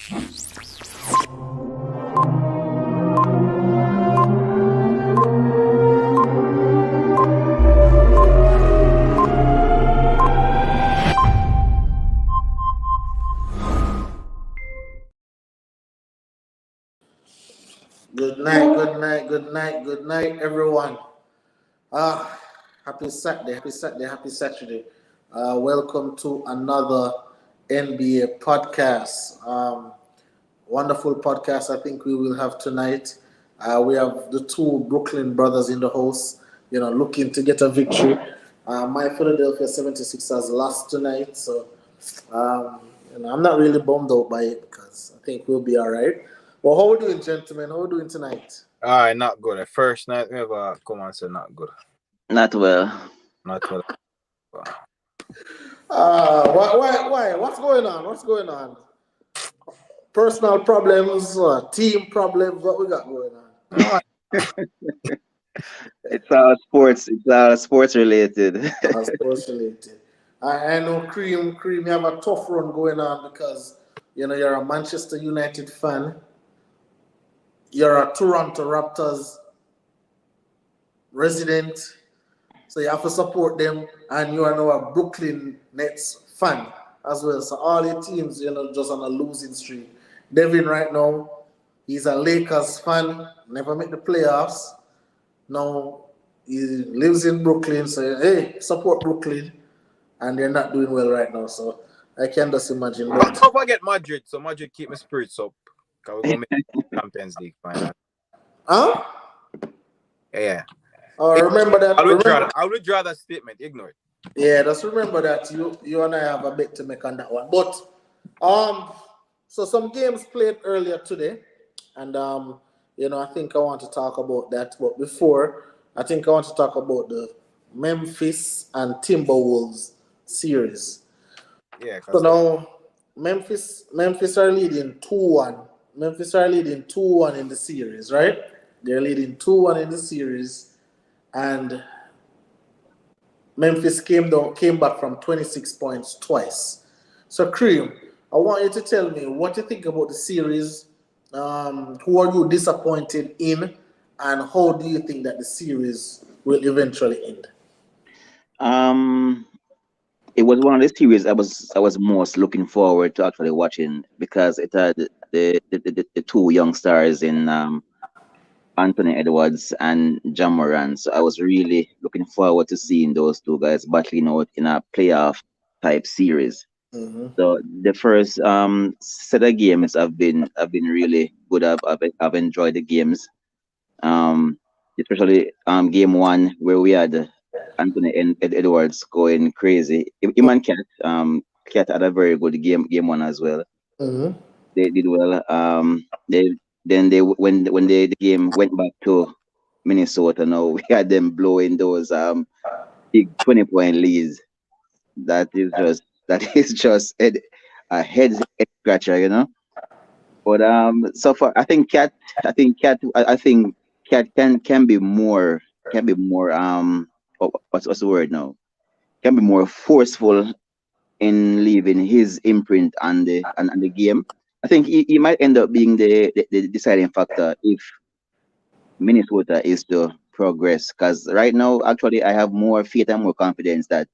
Good night, everyone. Happy Saturday. Welcome to another NBA podcast. Wonderful podcast I think we will have tonight. We have the two Brooklyn brothers in the house, looking to get a victory. My Philadelphia 76ers lost tonight, so I'm not really bummed out by it because I think we'll be all right. Well, how are we doing, gentlemen? How are we doing tonight? Not good. The first night we ever come and say not good. Not well. Not well. Why? What's going on? Personal problems, team problems, what we got going on? It's all sports. It's all sports related. I know Cream, you have a tough run going on because you're a Manchester United fan. You're a Toronto Raptors resident, so you have to support them, and you are now a Brooklyn Nets fan as well. So all your teams, just on a losing streak. Devin right now, he's a Lakers fan, never made the playoffs. Now he lives in Brooklyn, so hey, support Brooklyn, and they're not doing well right now. So I can just imagine. Don't forget Madrid, so Madrid keep my spirits up. We're going to make the Champions League final. Huh? Yeah. Remember that. I'll withdraw that statement. Ignore it. Yeah, just remember that you and I have a bet to make on that one. But so some games played earlier today, and I think I want to talk about that. But before, I think I want to talk about the Memphis and Timberwolves series. Yeah. So now Memphis are leading 2-1. Memphis are leading 2-1 in the series, right? They're leading 2-1 in the series, and Memphis came back from 26 points twice. So, Cream, I want you to tell me what you think about the series. Who are you disappointed in, and how do you think that the series will eventually end? It was one of the series I was most looking forward to actually watching because it had the two young stars in Anthony Edwards and Ja Morant. So I was really looking forward to seeing those two guys battling out in a playoff type series. Mm-hmm. So the first set of games have been really good. I've enjoyed the games. Especially game one where we had Anthony and Edwards going crazy. Him and Cat had a very good game one as well. Mm-hmm. They did well. When the game went back to Minnesota, now we had them blowing those big 20-point leads. That is just a head scratcher, But so far I think Cat can be more what's the word now? Can be more forceful in leaving his imprint on the game. I think he might end up being the deciding factor if Minnesota is to progress. Because right now, actually, I have more faith and more confidence that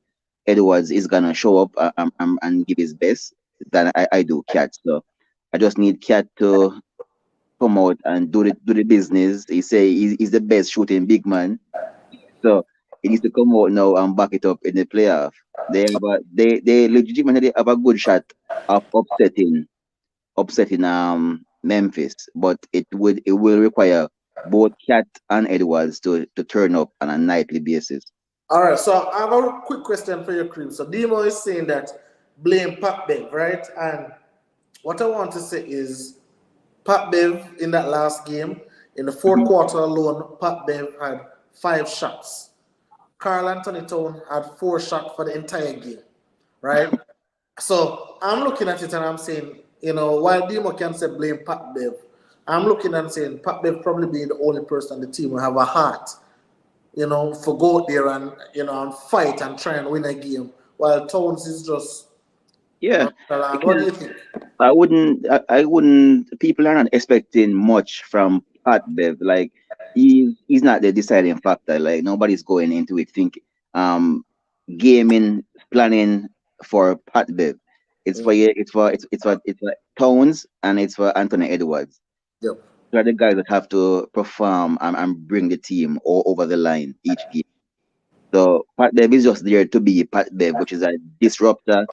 Edwards is gonna show up and give his best than I do Cat. So I just need Cat to come out and do the business. He say he's the best shooting big man. So he needs to come out now and back it up in the playoff. They legitimately have a good shot of upsetting Memphis, but it will require both Cat and Edwards to turn up on a nightly basis. All right, so I have a quick question for you, Cream. So Demo is saying that blame Pat Bev, right? And what I want to say is Pat Bev in that last game, in the fourth quarter alone, Pat Bev had 5 shots. Karl Anthony Towns had 4 shots for the entire game, right? So I'm looking at it and I'm saying, while Demo can say blame Pat Bev, I'm looking and saying Pat Bev probably being the only person on the team who have a heart, for go out there and, and fight and try and win a game, while Towns is just... Yeah. What do you think? I wouldn't. People are not expecting much from Pat Bev. Like he's not the deciding factor. Like nobody's going into it thinking gaming planning for Pat Bev. It's for Tones and it's for Anthony Edwards. Yep. They're the guys that have to perform and bring the team over the line each game. So Pat Bev is just there to be Pat Bev, which is a disruptor,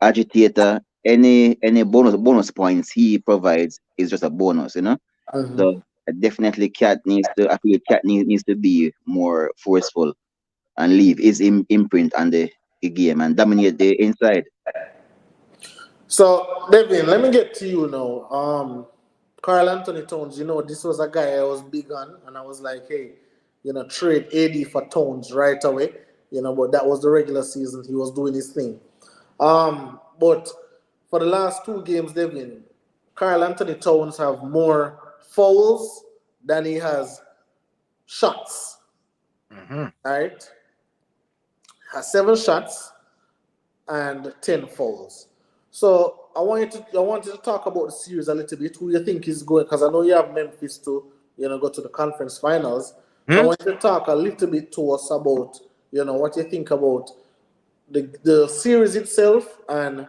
agitator. Any bonus points he provides is just a bonus, you know. Mhm. So definitely Cat needs to. I feel Cat needs to be more forceful and leave his imprint on the game and dominate the inside. So, Devin, let me get to you now. Carl Anthony Towns, this was a guy I was big on, and I was like, hey, trade AD for Towns right away. But that was the regular season. He was doing his thing. But for the last two games, Devin, Carl Anthony Towns have more fouls than he has shots. Mm-hmm. All right, has 7 shots and 10 fouls. So I wanted to talk about the series a little bit. Who you think is going? Because I know you have Memphis to go to the conference finals. So I want you to talk a little bit to us about what you think about the series itself, and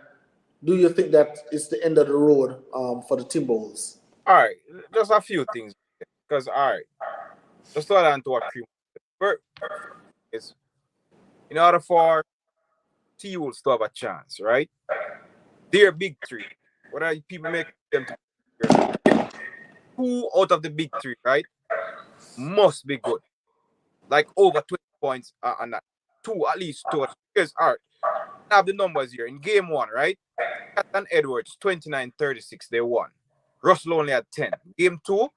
do you think that it's the end of the road for the Timberwolves? All right, just a few things. Because, all right, let's start on to what Cream is. In order for T-Wolves to have a chance, right? They're big three. What are people make them to 2 out of the big 3, right? Must be good. Like over 20 points on that. 2, at least 2. Because, all right, I have the numbers here. In game 1, right? Cat and Edwards, 29-36, they won. Russell only had 10. Game 2,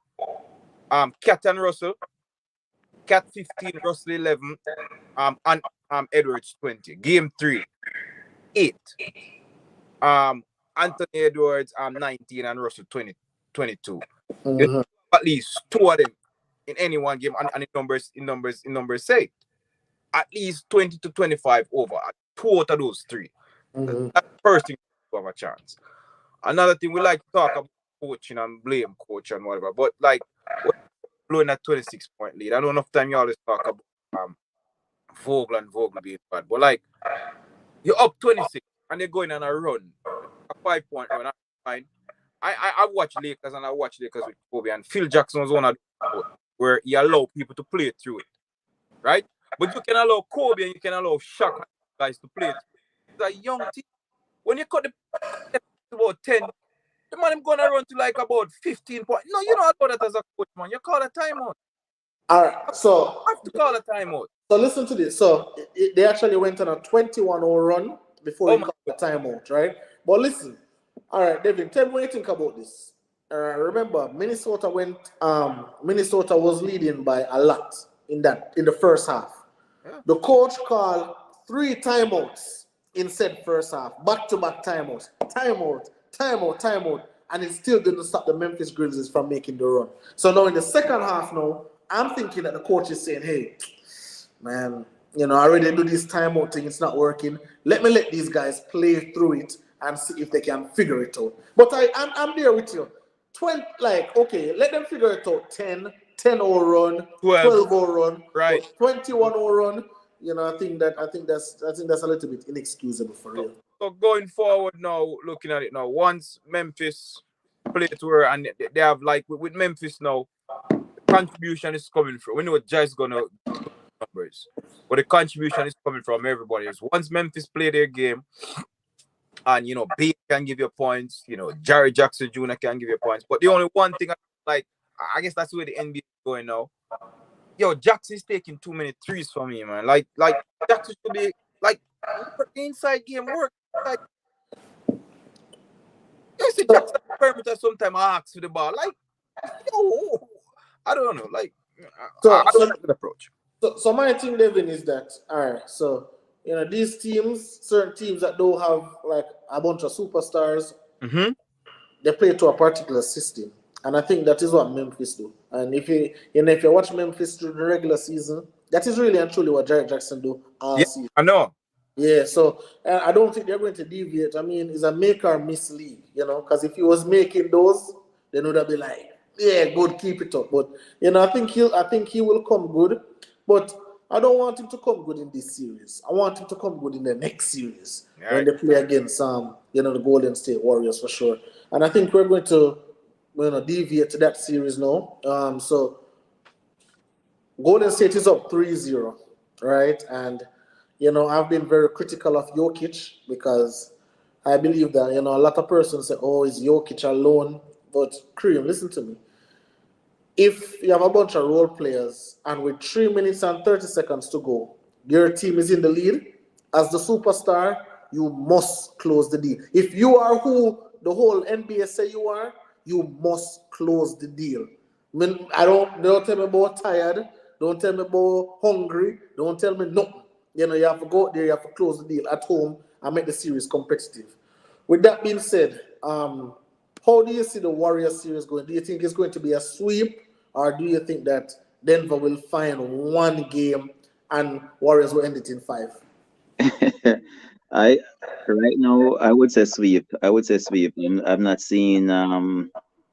Cat and Russell, Cat 15, Russell 11, and Edwards 20. Game 3, 8. Anthony Edwards 19 and Russell 22. You Mhm. at least 2 of them in any one game, and in numbers say at least 20 to 25 over 2 out of those 3. Mhm. That's the first thing to have a chance. Another thing we like to talk about coaching and blame coach and whatever, but like we're blowing that 26-point lead. I don't know enough time you always talk about Vogel being bad, but like you're up 26 and they're going on a run, a 5-point run. Fine. I watch Lakers and I watch Lakers with Kobe, and Phil Jackson was one of those where he allowed people to play through it, right? But you can allow Kobe and you can allow Shaq guys to play through it. It's a young team. When you cut the about 10, the man going to run to like about 15 points. No, you don't allow that as a coach, man. You call a timeout. All right, so You have to call a timeout. So listen to this. So they actually went on a 21-0 run before he called the timeout, right? But listen, all right, David, tell me what you think about this. Remember, Minnesota Minnesota was leading by a lot in the first half. Yeah. The coach called 3 timeouts in said first half, back-to-back timeout, and it still didn't stop the Memphis Grizzlies from making the run. So now in the second half, now I'm thinking that the coach is saying, "Hey, man, I already do this timeout thing. It's not working. Let these guys play through it and see if they can figure it out." But I'm there with you. 20, okay, let them figure it out. 10-0 run, 12-0 run, right? 21-0 run. I think that's a little bit inexcusable for real. So going forward now, looking at it now, once Memphis play to her and they have like with Memphis now, the contribution is coming from. We know what Jai's gonna do numbers, but the contribution is coming from everybody else. Once Memphis play their game, and B can give you points, Jerry Jackson Jr. can give you points. But the only one thing I guess that's where the NBA is going now. Yo, Jackson's taking too many threes for me, man. Like Jackson should be like inside game work. Like you see Jackson perimeter sometimes asks for the ball. Like, yo, I don't know. Like I don't like the approach. So my thing, Devin, is that all right. So these teams, certain teams that don't have like a bunch of superstars, they play to a particular system, and I think that is what Memphis do. And if you watch Memphis through the regular season, that is really and truly what Jared Jackson do all season. I know. Yeah, so I don't think they're going to deviate. I mean, it's a make or miss league, because if he was making those, then would have been like, yeah, good, keep it up. But I think he will come good. But I don't want him to come good in this series. I want him to come good in the next series All when right. they play against the Golden State Warriors for sure. And I think we're going to deviate to that series now. So Golden State is up 3-0, right? And I've been very critical of Jokic because I believe that a lot of persons say, "Oh, is Jokic alone?" But Cream, listen to me. If you have a bunch of role players and with 3 minutes and 30 seconds to go, your team is in the lead, as the superstar, you must close the deal. If you are who the whole NBA say you are, you must close the deal. I mean, don't tell me about tired, don't tell me about hungry, don't tell me nothing. You have to go out there, you have to close the deal at home and make the series competitive. With that being said, how do you see the Warriors series going? Do you think it's going to be a sweep, or do you think that Denver will find one game and Warriors will end it in 5? I right now I would say sweep. I would say sweep. I'm not seeing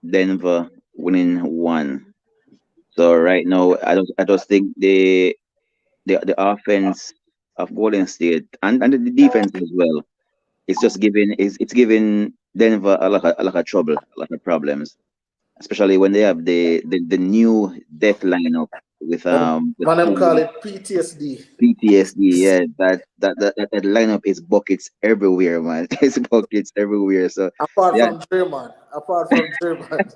Denver winning one. So right now I just think the offense of Golden State and the defense as well. It's giving Denver a lot of trouble, a lot of problems, especially when they have the new death lineup with Man, them call Poole, it PTSD. PTSD. Yeah, that lineup is buckets everywhere, man. It's buckets everywhere. So Apart yeah, from Draymond. Apart from Draymond.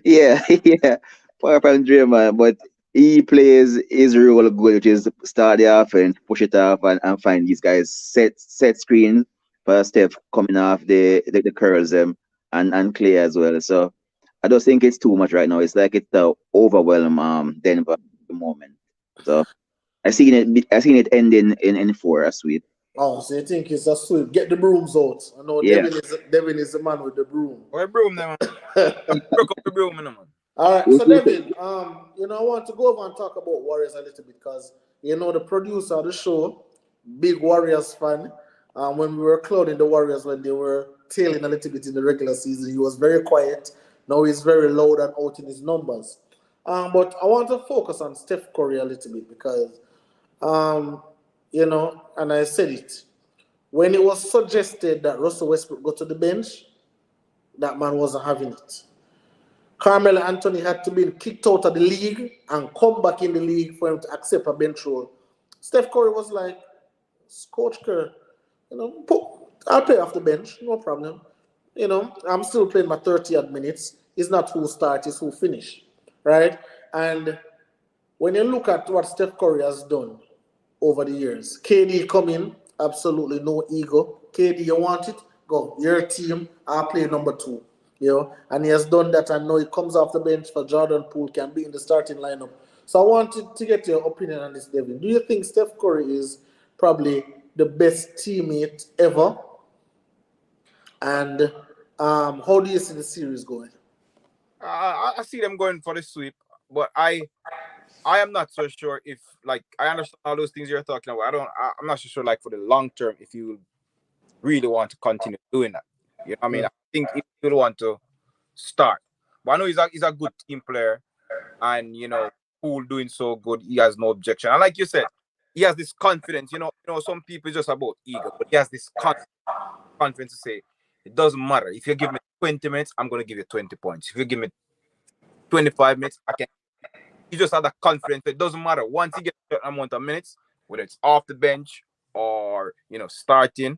yeah, yeah. Far from Draymond, but he plays his role good, which is start the offense, push it off, and find these guys set screen for Steph coming off the curls and Clay as well. So I don't think it's too much right now. It's like it's overwhelm Denver at the moment. So I seen it ending in 4 as sweet. Oh, so you think it's a sweep? Get the brooms out. I know Yeah. Devin is the man with the broom. Where broom them, man? Broke up the broom, man. All right, Who's so who's- Devin, I want to go over and talk about Warriors a little bit because the producer of the show, big Warriors fan. When we were clouding the Warriors when they were tailing a little bit in the regular season, he was very quiet. Now he's very loud and out in his numbers. But I want to focus on Steph Curry a little bit because, um, and I said it when it was suggested that Russell Westbrook go to the bench, that man wasn't having it. Carmelo Anthony had to be kicked out of the league and come back in the league for him to accept a bench role. Steph Curry was like, Coach Kerr, I'll play off the bench, no problem. I'm still playing my 30 odd minutes. It's not who start, it's who finish, right? And when you look at what Steph Curry has done over the years, KD come in, absolutely no ego. KD, you want it? Go. Your team, I'll play number 2. And he has done that, and now he comes off the bench for Jordan Poole, can be in the starting lineup. So I wanted to get your opinion on this, Devin. Do you think Steph Curry is probably the best teammate ever? And how do you see the series going? I see them going for the sweep, but I am not so sure if, like, I understand all those things you're talking about. I'm not so sure, like, for the long term, if you really want to continue doing that. You know what I mean? Mm. I think if you want to start, but I know he's a good team player, and Poole doing so good, he has no objection. And like you said, he has this confidence. Some people it's just about ego, but he has this confidence to say it doesn't matter if you give me 20 minutes, I'm gonna give you 20 points. If you give me 25 minutes, I can. He just had that confidence. It doesn't matter. Once he gets a certain amount of minutes, whether it's off the bench or starting,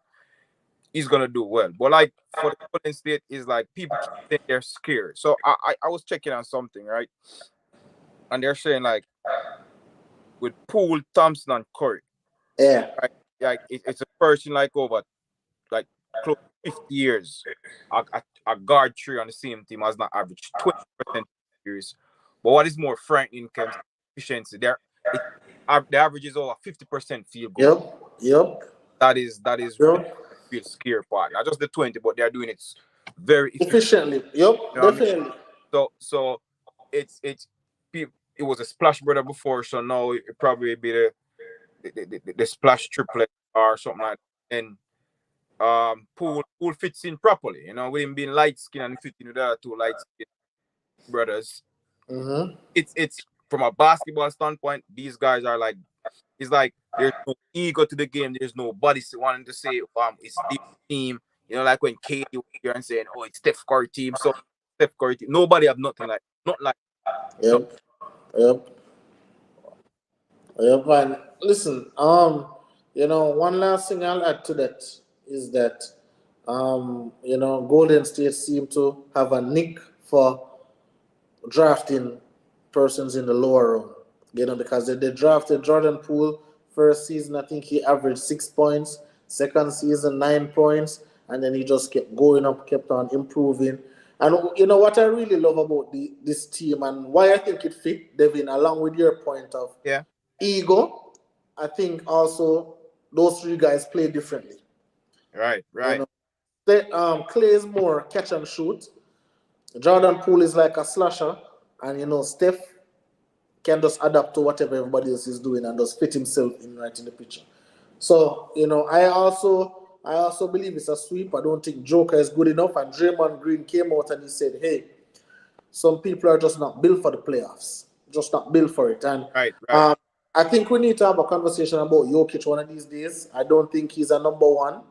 he's gonna do well. But like for the Golden State, is like people keep saying they're scared. So I was checking on something, right? And they're saying like with Poole, Thompson, and Curry, Yeah. right? Like it's a person like over like close to 50 years. A guard three on the same team has not averaged 20% years. But what is more frightening comes efficiency. The average is over 50% field goal. Yep. Yep. That is really Yep. real scary part. Not just the 20, but they're doing it very efficient. Efficiently. Yep. You know what I mean? Definitely. So it's it was a splash brother before, so now it probably be the splash triplet or something like that. And Poole fits in properly, you know, with him being light skinned and fitting with the other two light skinned brothers. Mm-hmm. It's from a basketball standpoint, these guys are like, it's like there's no ego to the game. There's nobody wanting to say, it's this team. You know, like when KD was here and saying, oh, it's Steph Curry team. So Steph Curry team. Nobody have nothing like, not like. Yep. And listen, one last thing I'll add to that is that, Golden State seem to have a nick for drafting persons in the lower round, because they drafted Jordan Poole first season. I think he averaged 6 points. Second season, 9 points, and then he just kept going up, kept on improving. And you know what I really love about this team and why I think it fit, Devin, along with your point of ego, I think also those three guys play differently. Right. Clay is more catch and shoot. Jordan Poole is like a slasher, and Steph can just adapt to whatever everybody else is doing and just fit himself in right in the picture. So, I also believe it's a sweep. I don't think Joker is good enough. And Draymond Green came out and he said, hey, some people are just not built for the playoffs. Just not built for it. And right. I think we need to have a conversation about Jokic one of these days. I don't think he's a number one.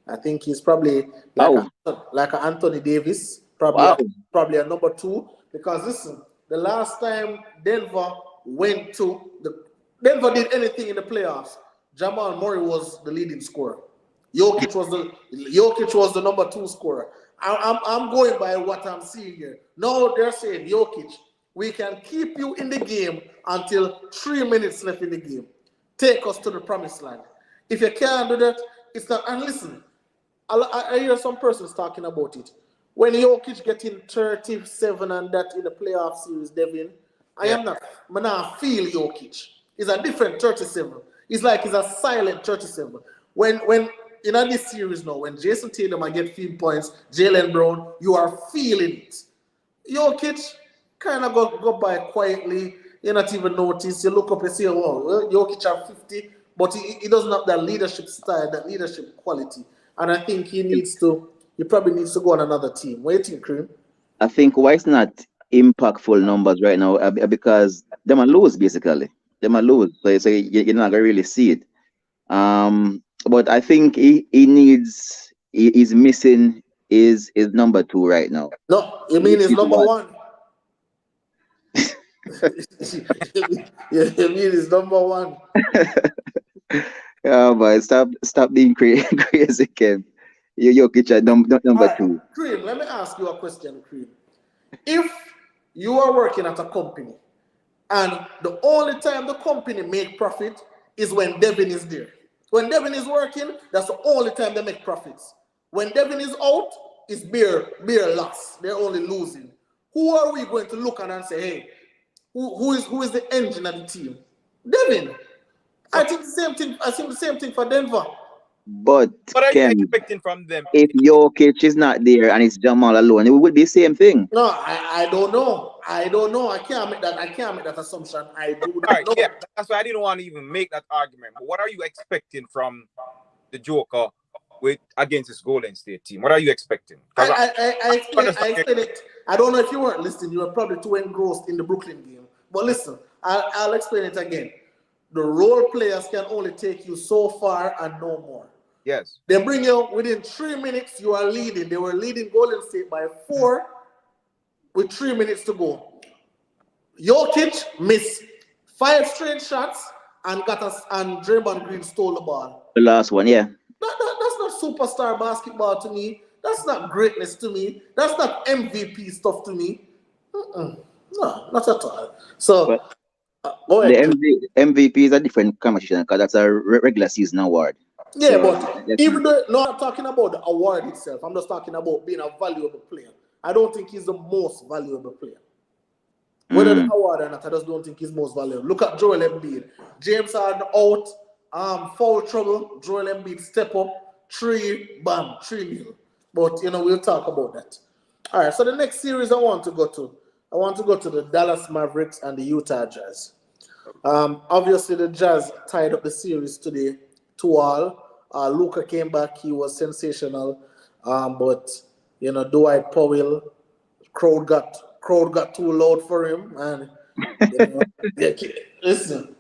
I think he's probably like an Anthony Davis, probably a number two. Because listen, the last time Denver did anything in the playoffs, Jamal Murray was the leading scorer. Jokic was the number two scorer. I'm going by what I'm seeing here. Now they're saying, Jokic, we can keep you in the game until 3 minutes left in the game. Take us to the promised land. If you can't do that, it's not. And listen, I hear some persons talking about it. When Jokic getting 37 and that in the playoff series, Devin, I'm not feel Jokic. It's a different 37. It's like it's a silent 37. When in this series now, when Jason Tatum get 15 points, Jaylen Brown, you are feeling it. Jokic kind of go by quietly. You not even notice. You look up and say, oh, Jokic have 50, but he doesn't have that leadership style, that leadership quality. And I think he probably needs to go on another team. What do you think, Cream? I think why it's not impactful numbers right now because they might lose basically. They might lose, so you're not gonna really see it. But I think he's missing is number two right now. No, you mean he's number one. You mean he's number one. Yeah, but stop being crazy, Ken. Jokic at number two. Cream, let me ask you a question, Cream. If you are working at a company and the only time the company make profit is when Devin is there. When Devin is working, that's the only time they make profits. When Devin is out, it's bare loss. They're only losing. Who are we going to look at and say, hey, who is the engine of the team? Devin. I think the same thing. I think the same thing for Denver. But what are you expecting from them? If Jokic is not there and it's Jamal alone, it would be the same thing. No, I don't know. I can't make that assumption. I do not know. Yeah, that's why I didn't want to even make that argument. But what are you expecting from the Joker against this Golden State team? What are you expecting? I explain it. I don't know if you weren't listening. You were probably too engrossed in the Brooklyn game. But listen, I'll explain it again. The role players can only take you so far and no more. Yes. They bring you within 3 minutes, you are leading. They were leading Golden State by 4 with 3 minutes to go. Jokic missed 5 straight shots and Draymond Green stole the ball. The last one, yeah. That's not superstar basketball to me. That's not greatness to me. That's not MVP stuff to me. No, not at all. So, go ahead. The MVP is a different conversation because that's a regular season award. Yeah, but even though not talking about the award itself, I'm just talking about being a valuable player. I don't think he's the most valuable player. Whether the award or not, I just don't think he's most valuable. Look at Joel Embiid. James Harden out, foul trouble. Joel Embiid step up, 3-0. But we'll talk about that. All right. So the next series I want to go to the Dallas Mavericks and the Utah Jazz. Obviously, the Jazz tied up the series today 2-2. Luka came back. He was sensational. But, Dwight Powell, crowd got too loud for him. And, yeah, listen,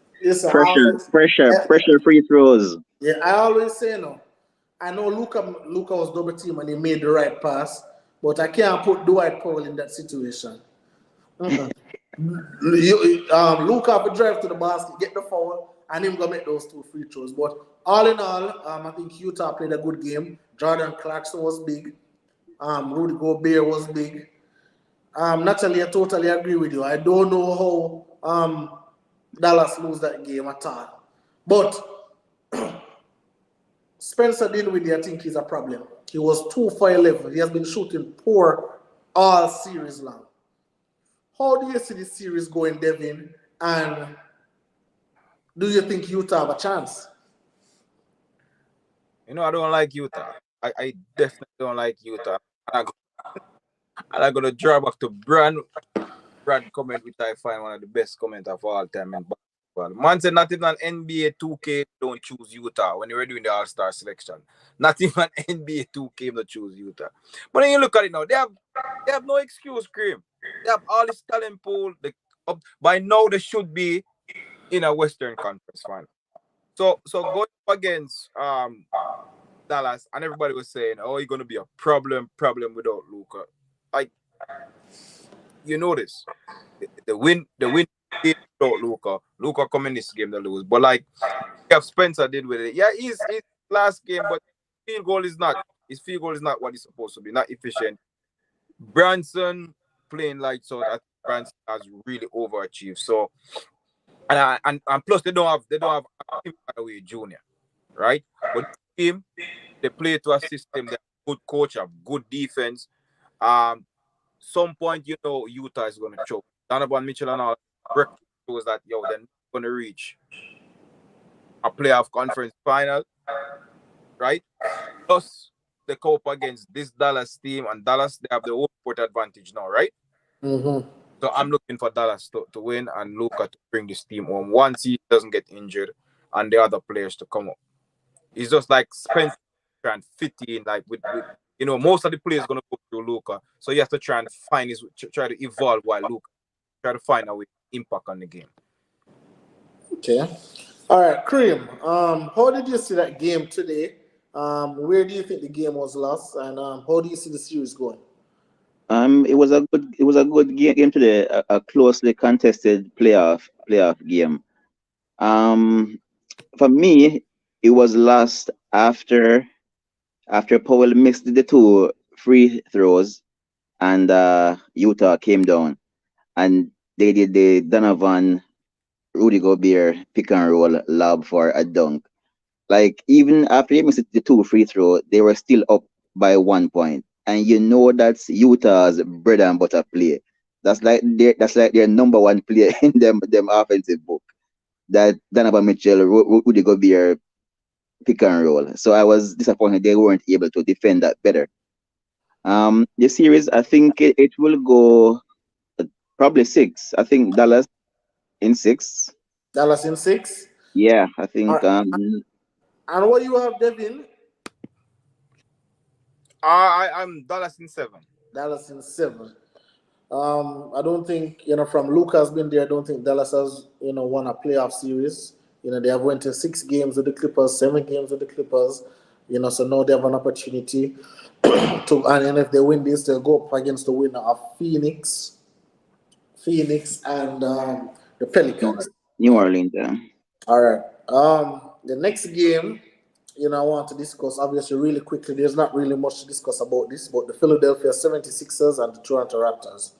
Pressure free throws. I always say no. I know Luka was double team and he made the right pass, but I can't put Dwight Powell in that situation. Luka have to drive to the basket, get the foul, and him go make those 2 free throws. But all in all, I think Utah played a good game. Jordan Clarkson was big. Rudy Gobert was big. Naturally, I totally agree with you. I don't know how Dallas lose that game at all. But Spencer Dinwiddie, I think, is a problem. He was 2 for 11. He has been shooting poor all series long. How do you see this series going, Devin? And do you think Utah have a chance? I don't like Utah. I definitely don't like Utah. And I'm going to draw back to Brad comment, which I find one of the best comments of all time in basketball. Man said not even an NBA 2K don't choose Utah when they were doing the All-Star selection. Not even NBA 2K don't choose Utah. But then you look at it now, they have no excuse, Cream. They have all this talent pool. By now, they should be in a Western Conference final. So going up against Dallas, and everybody was saying, "Oh, you're gonna be a problem without Luka." Like, this, the win without Luka. Luka come in this game to lose, but like, if Spencer did with it, yeah, his last game, but his field goal is not what it's supposed to be, not efficient. Branson playing lights out. I think Branson has really overachieved. So, and plus they don't have Tim Hardaway Jr. Right, but this team, they play to a system. They have good coach, have good defense. Some point, Utah is going to choke. Donovan Mitchell and all shows that they're not going to reach a playoff conference final, right? Plus, they come up against this Dallas team, and Dallas, they have the home court advantage now, right? Mm-hmm. So I'm looking for Dallas to win and Luka to bring this team home once he doesn't get injured and the other players to come up. It's just like Spencer trying to fit in, like with most of the players going to go through Luka. So you have to try to evolve while Luka try to find a way impact on the game. Okay. All right, Cream. How did you see that game today? Where do you think the game was lost, and how do you see the series going? It was a good game today, a closely contested playoff game. For me, it was lost after Powell missed the 2 free throws, and Utah came down, and they did the Donovan Rudy Gobert pick and roll lob for a dunk. Like, even after they missed the 2 free throw, they were still up by 1 point. And that's Utah's bread and butter play. That's like their number 1 player in them offensive book. That Donovan Mitchell, Rudy Gobert pick and roll. So I was disappointed they weren't able to defend that better. The series, I think it will go probably 6. I think Dallas in 6. Dallas in 6. Yeah, I think. And what you have, Devin? I'm Dallas in 7. Dallas in 7. I don't think from Luka's been there. I don't think Dallas has won a playoff series. They have went to 6 games with the Clippers, 7 games with the Clippers. So now they have an opportunity to, and if they win this, they'll go up against the winner of Phoenix, and the Pelicans. New Orleans. Yeah. All right. The next game, I want to discuss, obviously, really quickly. There's not really much to discuss about this, but the Philadelphia 76ers and the Toronto Raptors.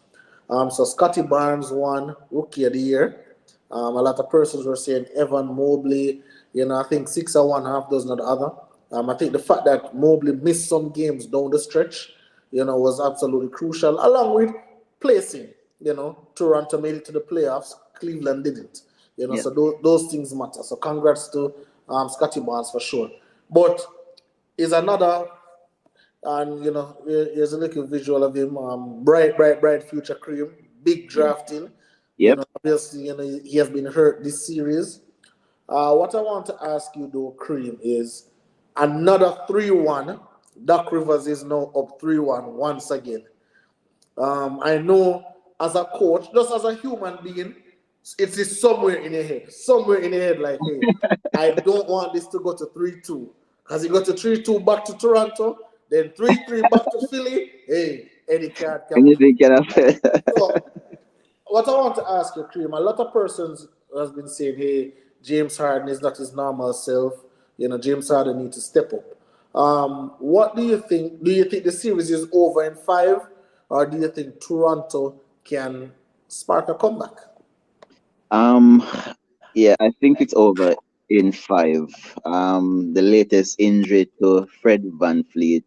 So Scotty Barnes won Rookie of the Year. A lot of persons were saying Evan Mobley. I think 6 or 1 half dozen of the other. I think the fact that Mobley missed some games down the stretch, was absolutely crucial, along with placing. Toronto made it to the playoffs. Cleveland didn't. Yeah. So those things matter. So congrats to Scotty Barnes for sure. But is another, and here's a little visual of him. Bright future Cream, big drafting. Yep. Obviously, he has been hurt this series. What I want to ask you, though, Cream, is another 3-1. Doc Rivers is now up 3-1 once again. I know as a coach, just as a human being, it is somewhere in your head. Somewhere in your head, like, hey, I don't want this to go to 3-2. Because he got to 3-2 back to Toronto, then 3-3 back to Philly. Hey, any card can be. Anything can happen. So, what I want to ask you, Cream, a lot of persons has been saying, hey, James Harden is not his normal self. James Harden needs to step up. What do you think? Do you think the series is over in 5, or do you think Toronto can spark a comeback? Yeah, I think it's over in 5. The latest injury to Fred VanVleet,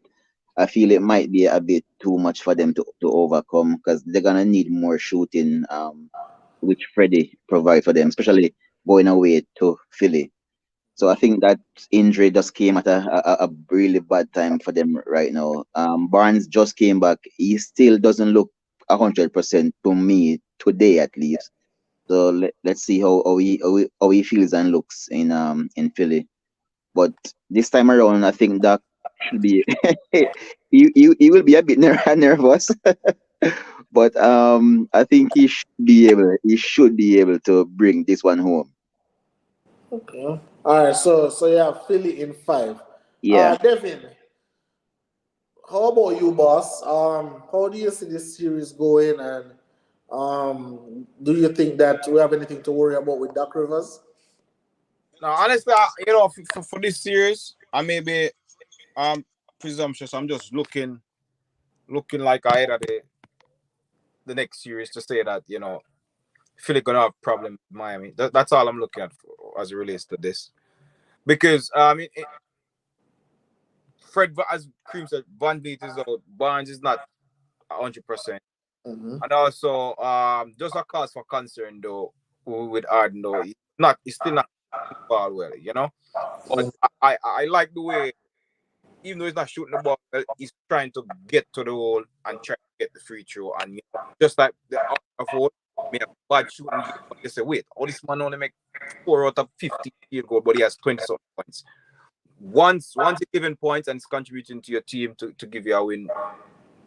I feel it might be a bit too much for them to overcome because they're gonna need more shooting, which Freddie provide for them, especially going away to Philly. So I think that injury just came at a really bad time for them right now. Barnes just came back. He still doesn't look 100% to me today, at least. So let's see how he feels and looks in Philly. But this time around, I think Doc should be he will be a bit nervous. But I think he should be able to bring this one home. Okay. All right. So you have Philly in 5. Yeah. Devin, how about you, boss? How do you see this series going, and do you think that we have anything to worry about with Doc Rivers? Now, honestly, for this series, I may be presumptuous. I'm just looking like ahead of the next series to say that Philly gonna have problem with Miami. That's all I'm looking at as it relates to this. Because Fred, as Cream said, Van Vliet is out. Barnes is not 100%, Mm-hmm. and also just a cause for concern though with Harden though. He's still not shooting the ball well, But I like the way, even though he's not shooting the ball, he's trying to get to the hole and try to get the free throw. And just like the other four, may have bad shooting game, but you say, wait, all this man only make 4 out of 50 field goal, but he has 20 something points. Once you're giving points and it's contributing to your team to give you a win,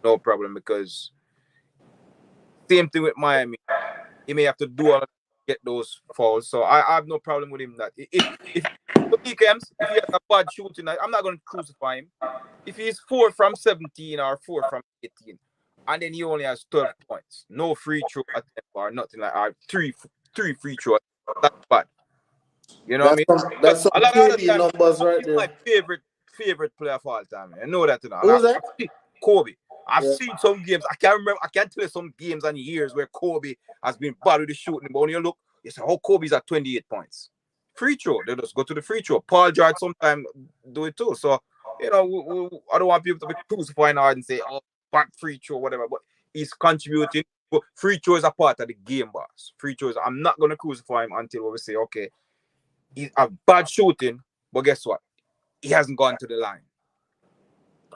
no problem. Because same thing with Miami, he may have to do all of get those fouls. So I have no problem with him that if he comes, if he has a bad shooting, I'm not going to crucify him. If he's 4 from 17 or 4 from 18, and then he only has 12 points, no free throw attempt or nothing like that, three free throw, that's bad. You know what I mean? That's some A lot of the KD time, numbers right he's there. my favorite player of all time. I know that. Who's that? Kobe. I've Yeah. seen some games. I can't tell you some games and years where Kobe has been bad with the shooting. But when you look, you say, oh, Kobe's at 28 points. Free throw. They just go to the free throw. Paul George sometimes do it too. So, I don't want people to be crucifying hard and say, oh, back free throw, whatever. But he's contributing. But free throw is a part of the game, boss. Free throws. I'm not going to crucify him until we say, okay, he's a bad shooting, but guess what? He hasn't gone to the line.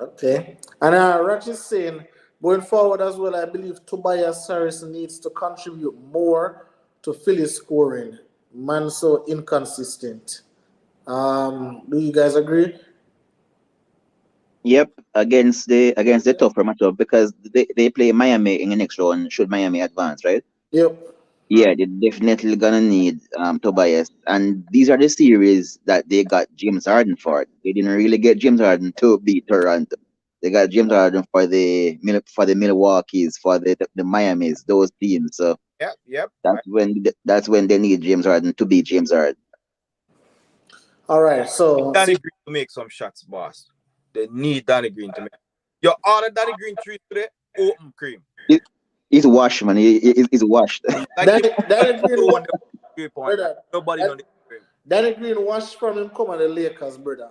Okay. And Raj is saying, going forward as well, I believe Tobias Harris needs to contribute more to Philly scoring. Man, so inconsistent. Do you guys agree? Yep. Against the tougher matchup because they play Miami in the next round. Should Miami advance, right? Yep. Yeah, they're definitely gonna need Tobias, and these are the series that they got James Harden for. They didn't really get James Harden to beat Toronto. They got James Harden for the Milwaukee's, for the Miami's, those teams. So Yep. that's when they need James Harden to beat James Harden. All right. So Danny Green to make some shots, boss. They need Danny Green to make. Your order Danny Green 3 today, open Cream. He's washed, man. He's washed. Danny Green, 3 point. brother, Nobody on the Cream. Danny Green watched from him come on the Lakers, brother.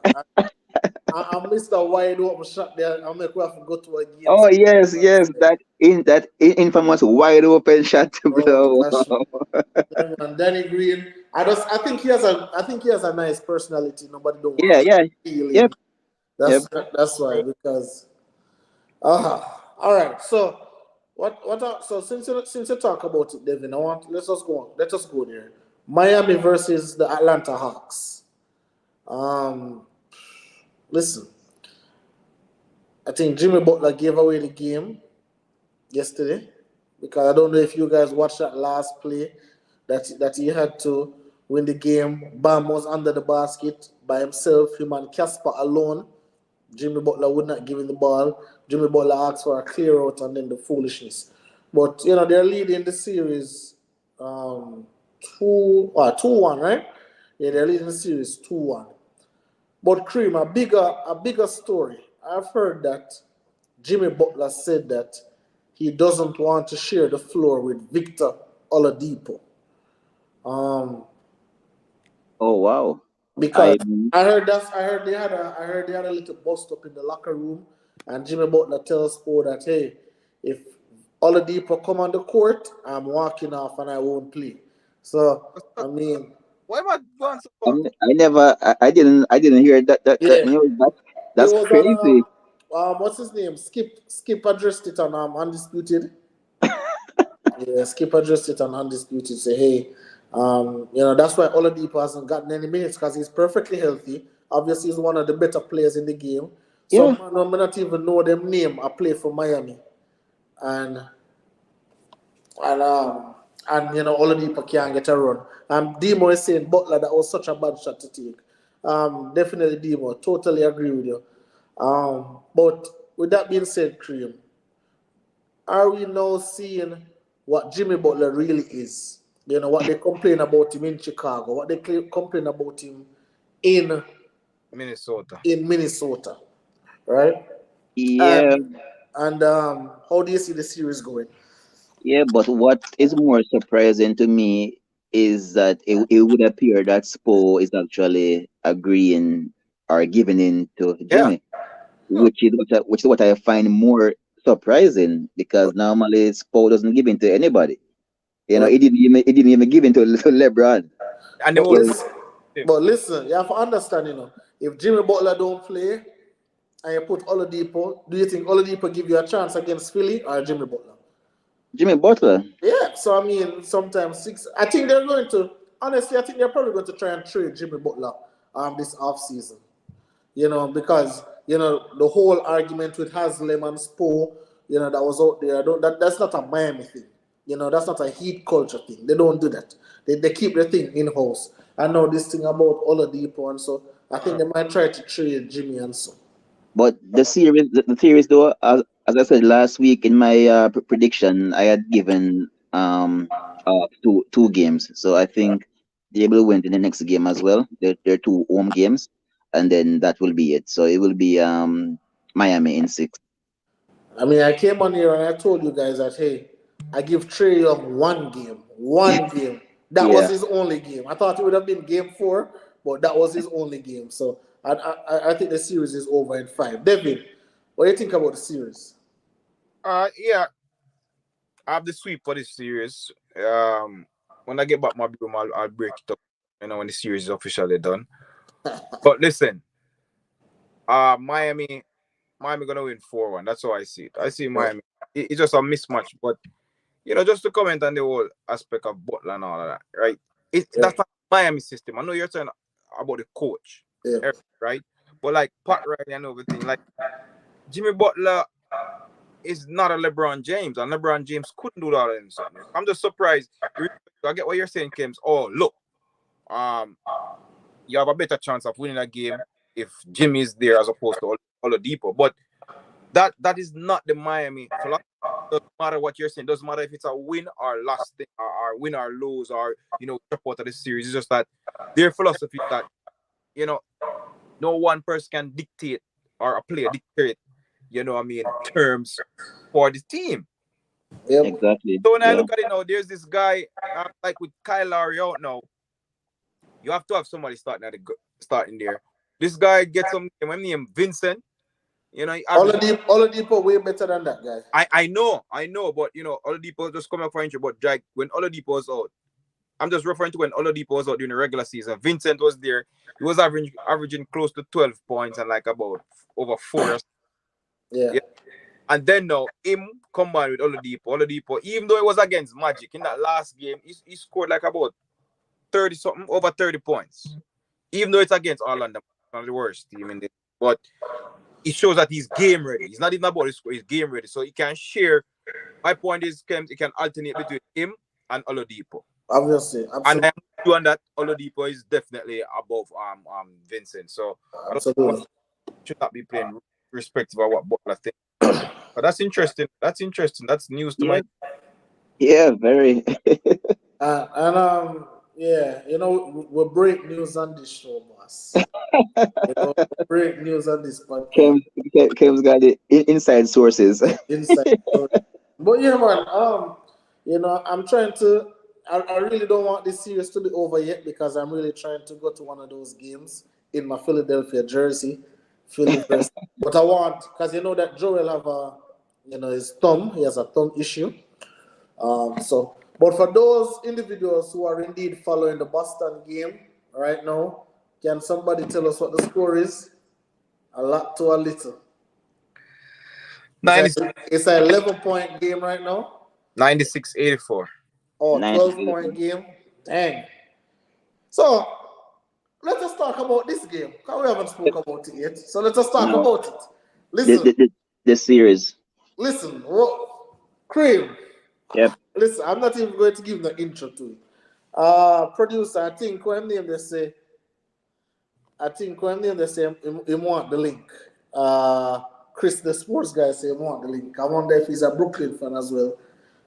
I missed a wide open shot there. I make we have to go to a game. Oh yes, that infamous wide open shot, bro. And Danny Green, I think he has a nice personality. Nobody don't want Yeah, to feel him. yep. That's why, because all right. So So since you talk about it, Devin, let us go there. Miami versus the Atlanta Hawks. Um, Listen, I think Jimmy Butler gave away the game yesterday because I don't know if you guys watched that last play that he had to win the game. Bam was under the basket by himself, him and Casper alone. Jimmy Butler would not give him the ball. Jimmy Butler asked for a clear out and then the foolishness. But they're leading the series 2-1, right? Yeah, they're leading the series 2-1. But Cream, a bigger story. I've heard that Jimmy Butler said that he doesn't want to share the floor with Victor Oladipo. Um, Oh wow. because I I heard they had a little bust up in the locker room, and Jimmy Butler tells Spo that, hey, if Oladipo come on the court, I'm walking off and I won't play. So I mean, Why am I going so I, far? never I didn't hear that yeah, news. it That's was on crazy. what's his name? Skip addressed it on Undisputed. Yeah, Skip addressed it on Undisputed. Say, hey, that's why Oladipo hasn't gotten any minutes because he's perfectly healthy. Obviously, he's one of the better players in the game. Yeah. Some man may not even know them name. I play for Miami, and and um Oladipo can't get a run. Demo is saying Butler, that was such a bad shot to take. Definitely Demo. Totally agree with you. But with that being said, Cream, are we now seeing what Jimmy Butler really is? What they complain about him in Chicago, what they complain about him in Minnesota. Minnesota, right? Yeah. And how do you see the series going? Yeah, but what is more surprising to me is that it would appear that Spo is actually agreeing or giving in to Yeah. Jimmy, which is what I find more surprising because normally Spo doesn't give in to anybody. But He didn't even give in to LeBron. And the but most So listen, him. but listen, you have to understand, if Jimmy Butler don't play and you put Oladipo, do you think Oladipo give you a chance against Philly or Jimmy Butler? Jimmy Butler, Yeah, so I mean, sometimes six. I think they're going to. Honestly, I think they're probably going to try and trade Jimmy Butler this off season. Because the whole argument with Haslem and Spo, that was out there. That's not a Miami thing. That's not a Heat culture thing. They don't do that. They keep the thing in house. I know this thing about Oladipo, and so I think they might try to trade Jimmy and so. but the series though, as I said last week in my prediction, I had given two games. So I think they will win in the next game as well. They're two home games, and then that will be it. So it will be Miami in six. I mean, I came on here and I told you guys that, hey, I give Trey Young one game. One game. That was Yeah. his only game. I thought it would have been game four, but that was his only game. So I think the series is over in five. David, what do you think about the series? Yeah, I have the sweep for this series. When I get back my room, I'll break it up. When the series is officially done. But listen, Miami gonna win 4-1. That's how I see it. I see Yeah. Miami. It's just a mismatch, but just to comment on the whole aspect of Butler and all of that, right? Yeah. That's not Miami system. I know you're saying about the coach, Yeah. right? But like Pat Riley and everything, like Jimmy Butler is not a LeBron James, and LeBron James couldn't do that on himself. I'm just surprised. I get what you're saying, Kims. Oh, look, um, you have a better chance of winning a game if Jimmy is there as opposed to Oladipo. But that is not the Miami philosophy. Doesn't matter what you're saying. Doesn't matter if it's a win or loss thing, or win or lose, or drop out of the series. It's just that their philosophy is that no one person can dictate or a player dictate, terms for the team. Yep. Exactly. So when I Yeah. look at it now, there's this guy like with Kyle Lowry out now. You have to have somebody starting there. This guy gets some name Vincent. He averaged. Oladipo way better than that guy. I know, but Oladipo just coming up for injury. But like when Oladipo was out, I'm just referring to when Oladipo was out during the regular season. Vincent was there. He was averaging close to 12 points and like about over 4. Yeah. Yeah. And then now, him combined with Oladipo, even though it was against Magic in that last game, he scored like about 30 something, over 30 points. Even though it's against Orlando, not the worst team in this. But it shows that he's game ready. He's not even about his score, he's game ready. So he can share. My point is, he can alternate between him and Oladipo. Obviously. And I'm sure that Oladipo is definitely above Vincent. So absolutely. Should not be playing irrespective of what Butler thinks. But that's interesting. That's news to my. Yeah, very. Yeah, we break news on this show, boss. We break news on this podcast. Kem's got the inside sources. Inside sources. But yeah, man. I'm trying to. I really don't want this series to be over yet because I'm really trying to go to one of those games in my Philadelphia jersey. But I want, because that Joel have his thumb. He has a thumb issue. But for those individuals who are indeed following the Boston game right now, can somebody tell us what the score is? A lot to a little. It's an 11-point game right now. 96-84. Oh, 12-point game. Dang. So, let us talk about this game. Because we haven't spoken about it yet. So, let us talk about it. Listen. The series. Listen. Cream. Yep. Listen, I'm not even going to give the intro to it. Producer, I think when they say he want the link. Chris, the sports guy, say he want the link. I wonder if he's a Brooklyn fan as well.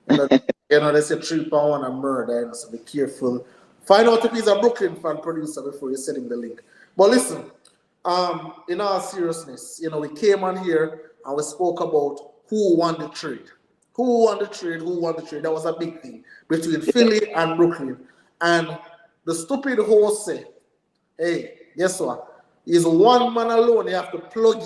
They say 3-1 and murder, so be careful. Find out if he's a Brooklyn fan, producer, before you send him the link. But listen, in all seriousness, we came on here and we spoke about who won the trade. Who won the trade? That was a big thing between Philly and Brooklyn. And the stupid host said, hey, guess what? He's one man alone you have to plug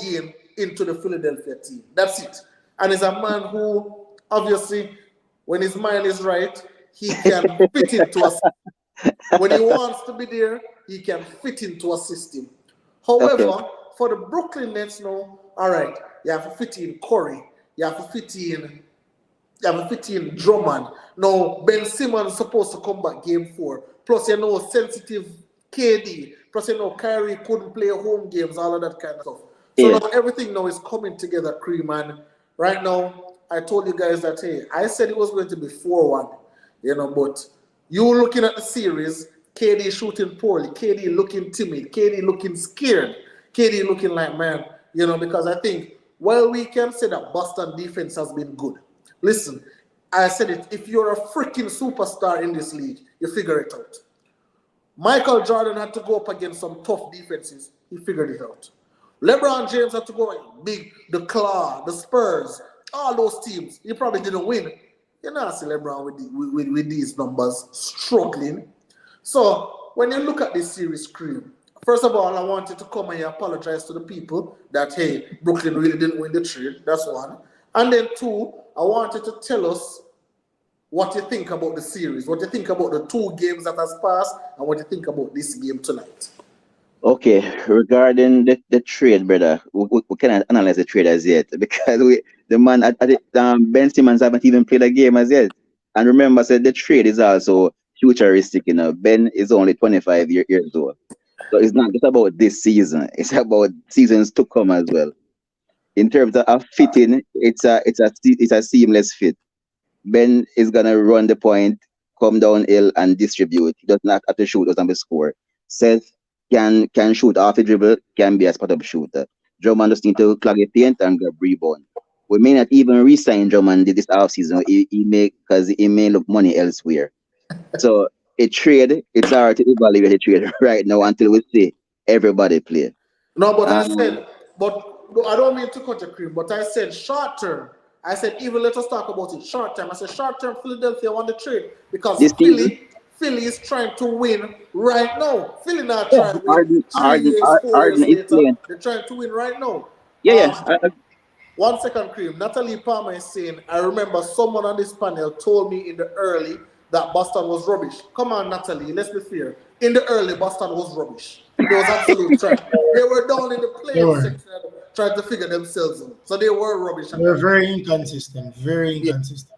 into the Philadelphia team. That's it. And he's a man who, obviously, when his mind is right, he can fit into a system. When he wants to be there, he can fit into a system. However, for the Brooklyn Nets now, all right, you have to fit in Curry. You have to fit in Drummond. Now, Ben Simmons is supposed to come back game 4. Plus, sensitive KD. Plus, Kyrie couldn't play home games, all of that kind of stuff. So now everything now is coming together, Cream. And right now, I told you guys that, hey, I said it was going to be 4-1, but you looking at the series, KD shooting poorly, KD looking timid, KD looking scared, KD looking like, man, because I think, while we can say that Boston defense has been good, listen, I said it, if you're a freaking superstar in this league, you figure it out. Michael Jordan had to go up against some tough defenses. He figured it out. LeBron James had to go big, the Claw, the Spurs, all those teams. He probably didn't win. You know, I see LeBron with these numbers struggling. So, when you look at this series, Cream, first of all, I wanted to come and apologize to the people that, hey, Brooklyn really didn't win the trade. That's one. And then 2, I wanted to tell us what you think about the series, what you think about the 2 games that has passed, and what you think about this game tonight. Okay, regarding the trade, brother, we cannot analyze the trade as yet because Ben Simmons haven't even played a game as yet. And remember, I said the trade is also futuristic. Ben is only 25 years old, so it's not just about this season; it's about seasons to come as well. In terms of fitting, it's a seamless fit. Ben is gonna run the point, come downhill, and distribute. He does not have to shoot, doesn't have to score. Seth can shoot off the dribble, can be a spot-up shooter. Drummond just need to clog the paint and grab rebound. We may not even re-sign Drummond this offseason. Because he may look money elsewhere. So it's hard to evaluate a trade right now until we see everybody play. No, but I don't mean to cut your cream, but I said short term. I said even let us talk about it short term. I said short term Philadelphia won the trade because Philly is trying to win right now. Philly not trying to win 3 years, 4 years later. They're trying to win right now. Yeah. 1 second, Cream. Natalie Palmer is saying, I remember someone on this panel told me in the early that Boston was rubbish. Come on, Natalie, let's be fair. In the early, Boston was rubbish. It was absolute trash. They were down in the playing section, tried to figure themselves out. So they were rubbish. They're very inconsistent. Very Yeah. inconsistent.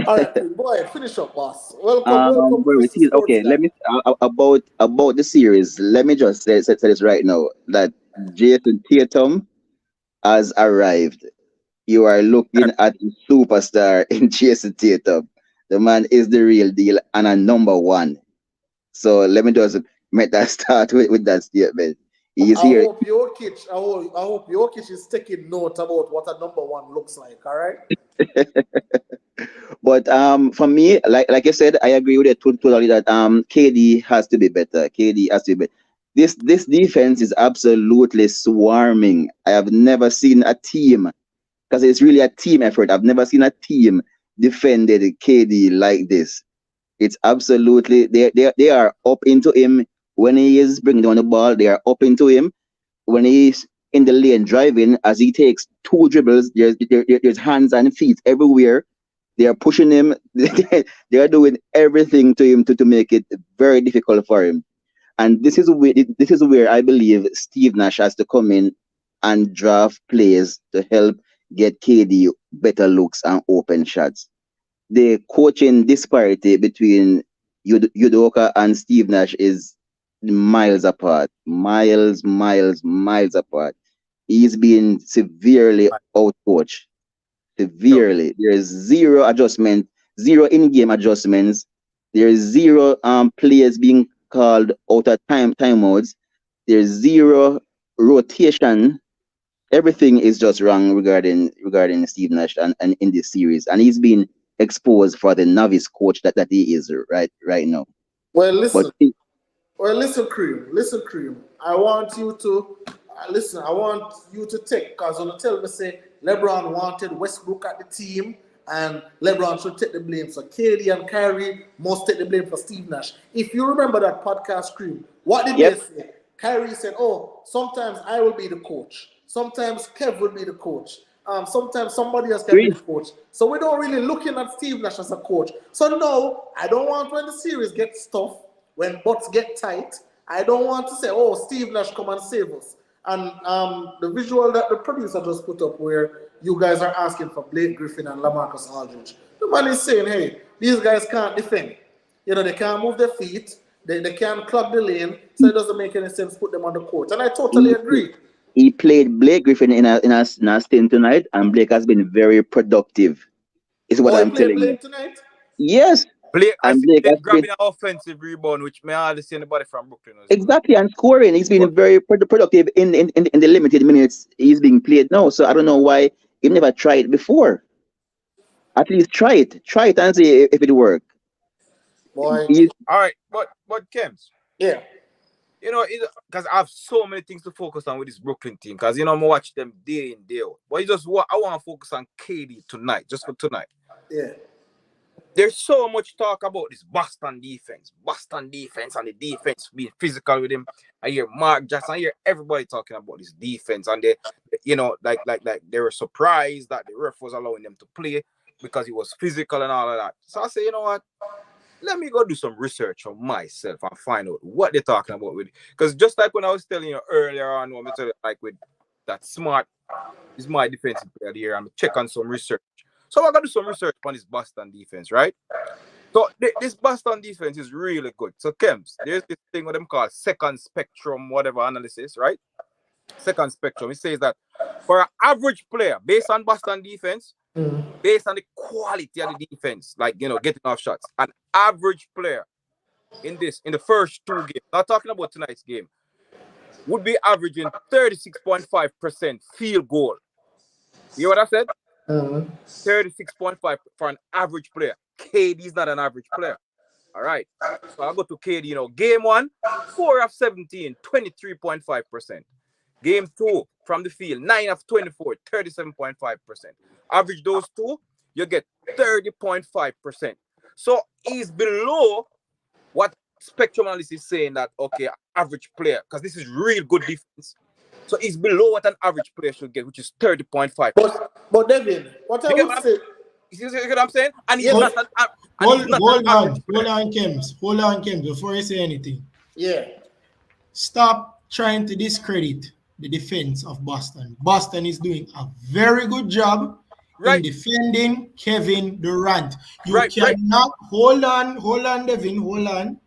All right, go ahead, finish up, boss. Welcome, Where we Chris, to see, Sports okay, Guy. let me about the series. Let me just say this right now that Jason Tatum has arrived. You are looking at a superstar in Jason Tatum. The man is the real deal and a number one. So let me just make that start with that statement. He's I here. hope I hope Jokic is taking note about what a number one looks like. All right. But for me, like I said, I agree with it totally that KD has to be better. KD has to be better. This defense is absolutely swarming. I have never seen a team, because it's really a team effort. I've never seen a team defended KD like this. It's absolutely they are up into him when he is bringing down the ball. They are up into him when he's in the lane driving. As he takes two dribbles, there's hands and feet everywhere. They are pushing him. They are doing everything to him to make it very difficult for him. And this is where I believe Steve Nash has to come in and draft plays to help get KD better looks and open shots. The coaching disparity between Udoka and Steve Nash is miles apart. Miles apart. He's been severely outcoached. Severely. There's zero adjustment, zero in-game adjustments. There's zero players being called out at timeouts. There's zero rotation. Everything is just wrong regarding Steve Nash and in this series. And he's been exposed for the novice coach that he is right now. Well, But listen, Cream. Listen, Cream. I want you to listen. I want you to take because on the tell me say LeBron wanted Westbrook at the team, and LeBron should take the blame. So KD and Kyrie must take the blame for Steve Nash. If you remember that podcast, Cream, what did yep, they say? Kyrie said, "Oh, sometimes I will be the coach. Sometimes Kev will be the coach. Sometimes somebody else can be agree. the coach." So we don't really looking at Steve Nash as a coach. So no, I don't want when the series gets tough, when butts get tight, I don't want to say, "Oh, Steve Nash, come and save us." And the visual that the producer just put up where you guys are asking for Blake Griffin and LaMarcus Aldridge, the man is saying, "Hey, these guys can't defend. You know, they can't move their feet. They can't clog the lane, so it doesn't make any sense to put them on the court." And I totally He, agree. he played Blake Griffin in a stint tonight, and Blake has been very productive. Is what Oh, he I'm played telling you. Blake tonight? Yes, Blake, I and see Blake has Blake been grabbing an offensive rebound, which may hardly see anybody from Brooklyn as well. exactly and scoring. He's been But very productive in the limited minutes he's being played now. So I don't know why he never tried it before. At least try it and see if it works. Boy, all right, but Kems, yeah. you know, because I have so many things to focus on with this Brooklyn team. Because you know, I'm watch them day in day out. But I want to focus on KD tonight, just for tonight. Yeah. There's so much talk about this Boston defense, and the defense being physical with him. I hear Mark Jackson, I hear everybody talking about this defense, and they, you know, like they were surprised that the ref was allowing them to play because he was physical and all of that. So I say, you know what? Let me go do some research on myself and find out what they're talking about with it. Because just like when I was telling you earlier on, when we tell you, like with that Smart is my defensive player here, I'm check on some research. So I got to do some research on this Boston defense, right? So this Boston defense is really good. So Kems, there's this thing what them call second spectrum, whatever analysis, right? Second spectrum. It says that for an average player, based on Boston defense, based on the quality of the defense, like you know, getting off shots, an average player in the first two games, not talking about tonight's game, would be averaging 36.5% field goal. You hear what I said? 36.5 for an average player. KD is not an average player. All right. So I'll go to KD, you know, game 1, 4 of 17, 23.5%. Game 2, from the field, 9 of 24, 37.5%. Average those two, you get 30.5%. So he's below what Spectrum Analysis is saying that, okay, average player, because this is real good defense. So he's below what an average player should get, which is 30.5%. But Devin, what I would say, you get what I'm saying? And he's Yes. not an Hold average player. on, Kems. Hold on, Kems, before you say anything. yeah. Stop trying to discredit the defense of Boston. Boston is doing a very good job in defending Kevin Durant. You cannot hold on, Devin, hold on.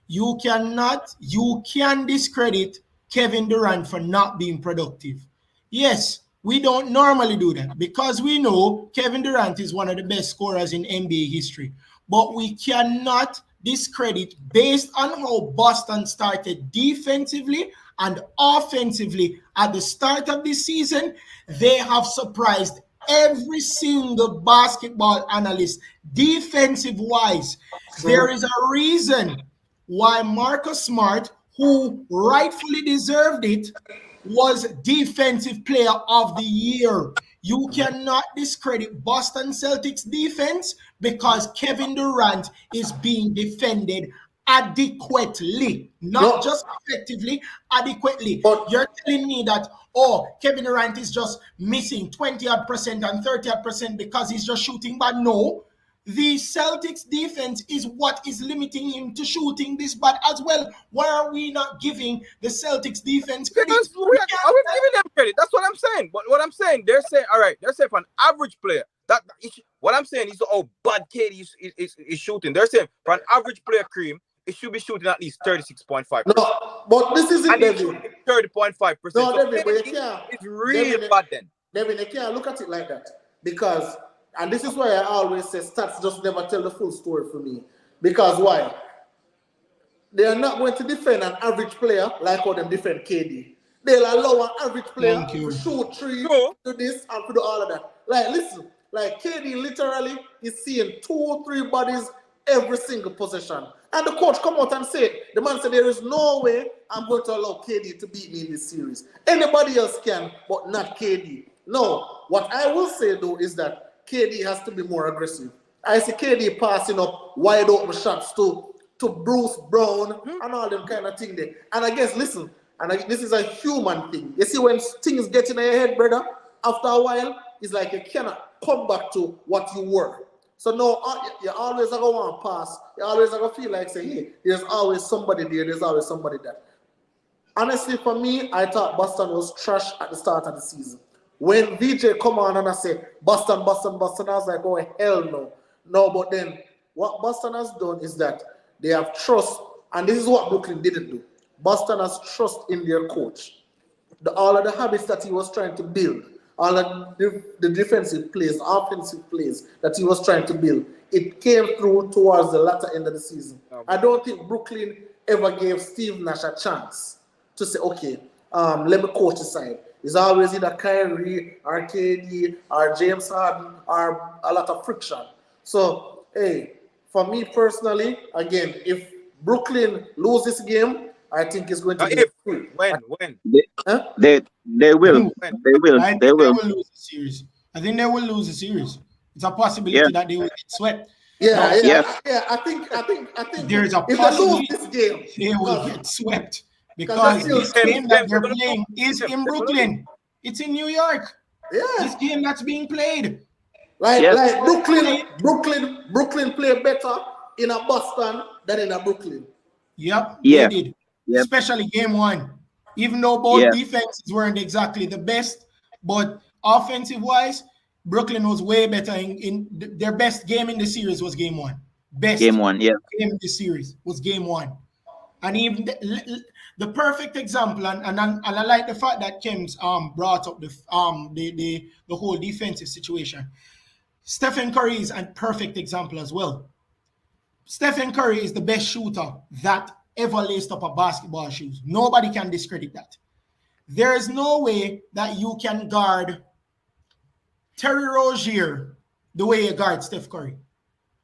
You can discredit Kevin Durant for not being productive. Yes, we don't normally do that because we know Kevin Durant is one of the best scorers in NBA history. But we cannot discredit based on how Boston started defensively and offensively at the start of this season. They have surprised every single basketball analyst defensive-wise. There is a reason why Marcus Smart, who rightfully deserved it, was Defensive Player of the Year. You cannot discredit Boston Celtics defense because Kevin Durant is being defended adequately, not just effectively, adequately. You're telling me that, Kevin Durant is just missing 20% and 30% because he's just shooting bad. No. The Celtics defense is what is limiting him to shooting this bad as well. Why are we not giving the Celtics defense credit? Because we're giving them credit. That's what I'm saying. But what I'm saying, they're saying for an average player, what I'm saying is bad KD is shooting. They're saying for an average player, Cream, it should be shooting at least 36.5%. No, but this isn't Devin. 30.5%. No, Devin, but you can't. It's really bad then. Devin, you can't look at it like that because. And this is why I always say stats just never tell the full story for me. Because why? They are not going to defend an average player like how them defend KD. They'll allow an average player to shoot three, do this, and to do all of that. Like, listen, like KD literally is seeing 2 or 3 bodies every single possession. And the coach come out and say, the man said, there is no way I'm going to allow KD to beat me in this series. Anybody else can, but not KD. No, what I will say though is that KD has to be more aggressive. I see KD passing up wide open shots to Bruce Brown and all them kind of thing there. And I guess, listen, this is a human thing. You see, when things get in your head, brother, after a while, it's like you cannot come back to what you were. So no, you always are going to pass. You always are going to feel like, say, hey, there's always somebody there. There's always somebody there. Honestly, for me, I thought Boston was trash at the start of the season. When VJ come on and I say, Boston, I was like, oh, hell no. No, but then what Boston has done is that they have trust, and this is what Brooklyn didn't do. Boston has trust in their coach. All of the habits that he was trying to build, all of the defensive plays, offensive plays that he was trying to build, it came through towards the latter end of the season. I don't think Brooklyn ever gave Steve Nash a chance to say, okay, let me coach aside. It's always either Kyrie or KD or James Harden or a lot of friction. So, hey, for me personally, again, if Brooklyn lose this game, I think it's going to be when they will. They will lose the series. I think they will lose the series. It's a possibility that they will get swept. Yeah. I think there is a possibility this game, they will get swept. Because this game that they're playing is in Brooklyn. It's in New York. Yeah. This game that's being played. Like Brooklyn play better in a Boston than in a Brooklyn. Yep, they did. Yep. Especially game 1. Even though both defenses weren't exactly the best, but offensive-wise, Brooklyn was way better. In their best game in the series was game 1. Best game 1, game in the series was game 1. And even the perfect example, and I like the fact that Kems brought up the whole defensive situation. Stephen Curry is a perfect example as well. Stephen Curry is the best shooter that ever laced up a basketball shoes. Nobody can discredit that. There is no way that you can guard Terry Rozier the way you guard Steph Curry.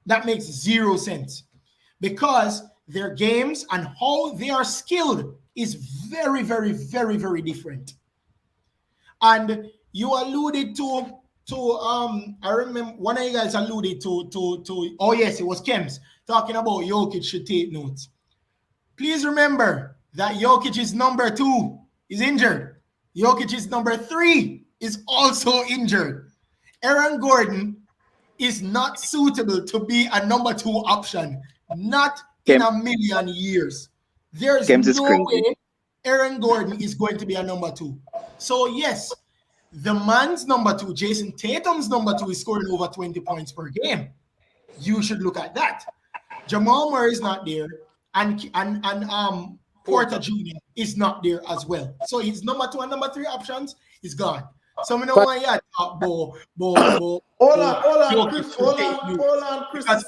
That makes 0 sense because their games and how they are skilled is very, very, very, very different. And you alluded to I remember one of you guys alluded to oh yes, it was Kems talking about Jokic should take notes. Please remember that Jokic's number 2 is injured. Jokic's number 3 is also injured. Aaron Gordon is not suitable to be a number 2 option. Not in a million years. There's no way Aaron Gordon is going to be a number 2. So yes, the man's number 2, Jason Tatum's number 2, is scoring over 20 points per game. You should look at that. Jamal Murray is not there, and Porter Jr. is not there as well. So his number 2 and number 3 options is gone. So we don't want you to talk Hold on, Chris. Because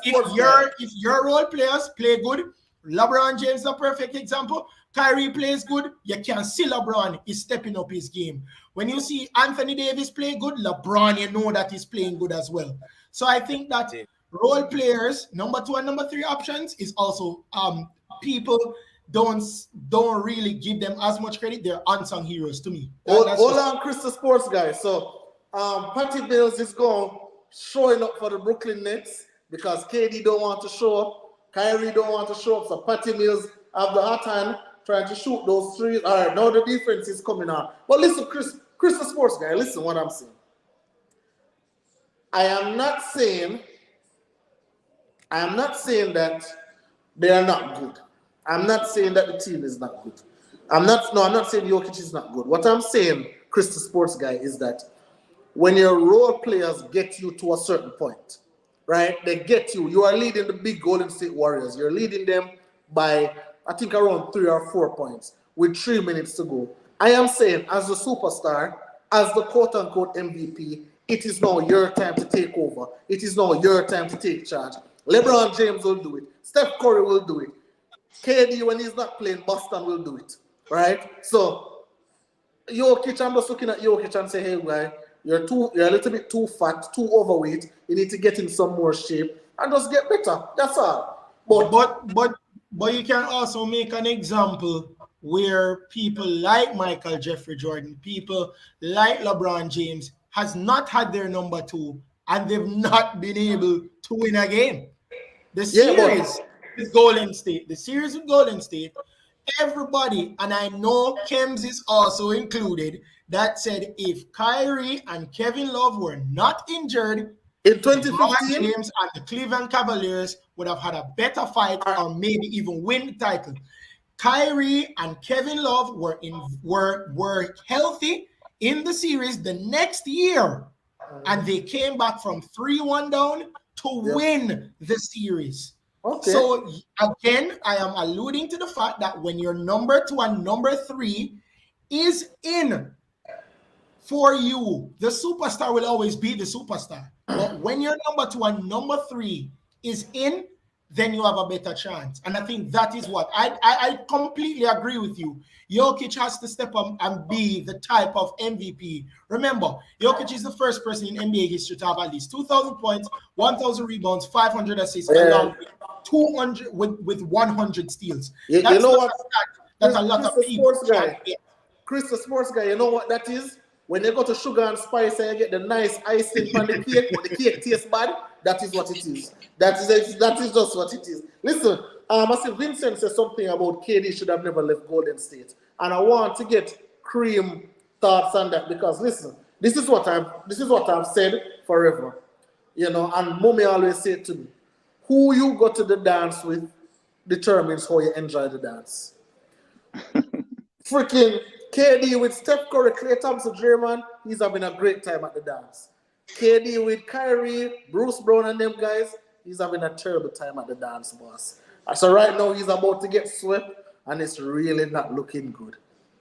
if your role players play good, LeBron James is a perfect example. Kyrie plays good, you can see LeBron is stepping up his game. When you see Anthony Davis play good, LeBron, you know that he's playing good as well. So I think that role players, number 2 and number 3 options, is also people don't really give them as much credit. They're unsung heroes to me. Hold on, Chris the sports guy. So Patty Mills is showing up for the Brooklyn Nets because KD don't want to show up. Kyrie don't want to show up. So Patty Mills have the hot hand trying to shoot those threes. All right, now the defense is coming on. But listen, Chris the sports guy, listen what I'm saying. I am not saying that they are not good. I'm not saying that the team is not good. I'm not saying Jokic is not good. What I'm saying, Chris the sports guy, is that when your role players get you to a certain point, right? They get you. You are leading the big Golden State Warriors. You're leading them by, I think, around 3 or 4 points with 3 minutes to go. I am saying, as the superstar, as the quote-unquote MVP, it is now your time to take over. It is now your time to take charge. LeBron James will do it. Steph Curry will do it. KD, when he's not playing, Boston will do it. Right? So, Jokic, I'm just looking at Jokic and say, hey, guy, you're a little bit too fat, too overweight. You need to get in some more shape and just get better. That's all. But you can also make an example where people like Michael Jeffrey Jordan, people like LeBron James, has not had their number 2 and they've not been able to win a game. The series with Golden State, everybody, and I know Kems is also included, that said if Kyrie and Kevin Love were not injured, in 2015, James and the Cleveland Cavaliers would have had a better fight or maybe even win the title. Kyrie and Kevin Love were healthy in the series the next year, and they came back from 3-1 down to win the series. Okay. So again, I am alluding to the fact that when your number 2 and number 3 is in for you, the superstar will always be the superstar. But when your number 2 and number 3 is in, then you have a better chance. And I think that is what I completely agree with you. Jokic has to step up and be the type of MVP. Remember, Jokic is the first person in NBA history to have at least 2,000 points, 1,000 rebounds, 500 assists, along with 200 with 100 steals. You know what? That's a lot of people. Chris, the sports guy, you know what that is? When you go to Sugar and Spice and you get the nice icing on the cake, but the cake tastes bad, that is what it is. That is just what it is. Listen, I see Vincent said something about KD should have never left Golden State. And I want to get Cream thoughts on that because listen, this is what I've said forever. You know, and Mommy always said to me, who you go to the dance with determines how you enjoy the dance. Freaking KD with Steph Curry, Klay Thompson, Draymond, he's having a great time at the dance. KD with Kyrie, Bruce Brown and them guys, he's having a terrible time at the dance, boss. So right now he's about to get swept and it's really not looking good.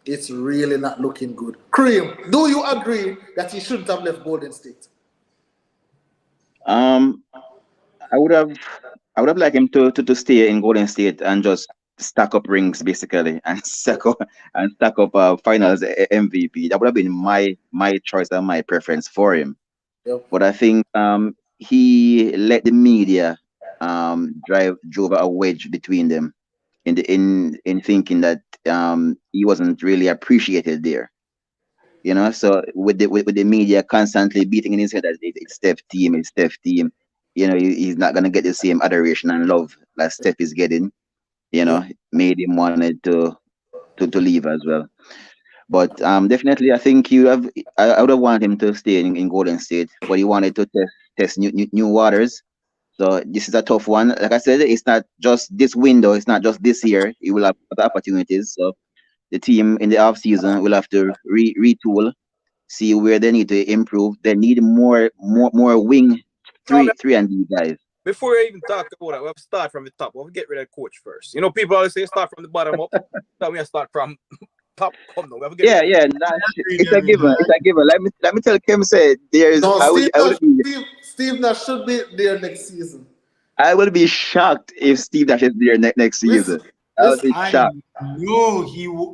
It's really not looking good. Cream, do you agree that he shouldn't have left Golden State? I would have liked him to stay in Golden State and just stack up rings basically and stack up finals MVP. That would have been my choice and my preference for him. Yep. But I think he let the media drove a wedge between them in thinking that he wasn't really appreciated there. You know, so with the media constantly beating in his head that it's Steph team, you know, he's not gonna get the same adoration and love that Steph is getting. You know, made him wanted to leave as well. But definitely, I think I would have wanted him to stay in Golden State, but he wanted to test new waters. So this is a tough one. Like I said, it's not just this window. It's not just this year. He will have other opportunities. So the team in the off season will have to retool, see where they need to improve. They need more wing No, three and D guys. before we even talk about that, we have to start from the top. We have to get rid of the coach first. You know, people always say start from the bottom up. So we have to start from top. Come now, we have to get rid of Yeah, it's a given. It's a given. Let me tell Kim say there's No, Steve Nash should be there next season. I will be shocked if Steve Nash is there next season. I will be shocked.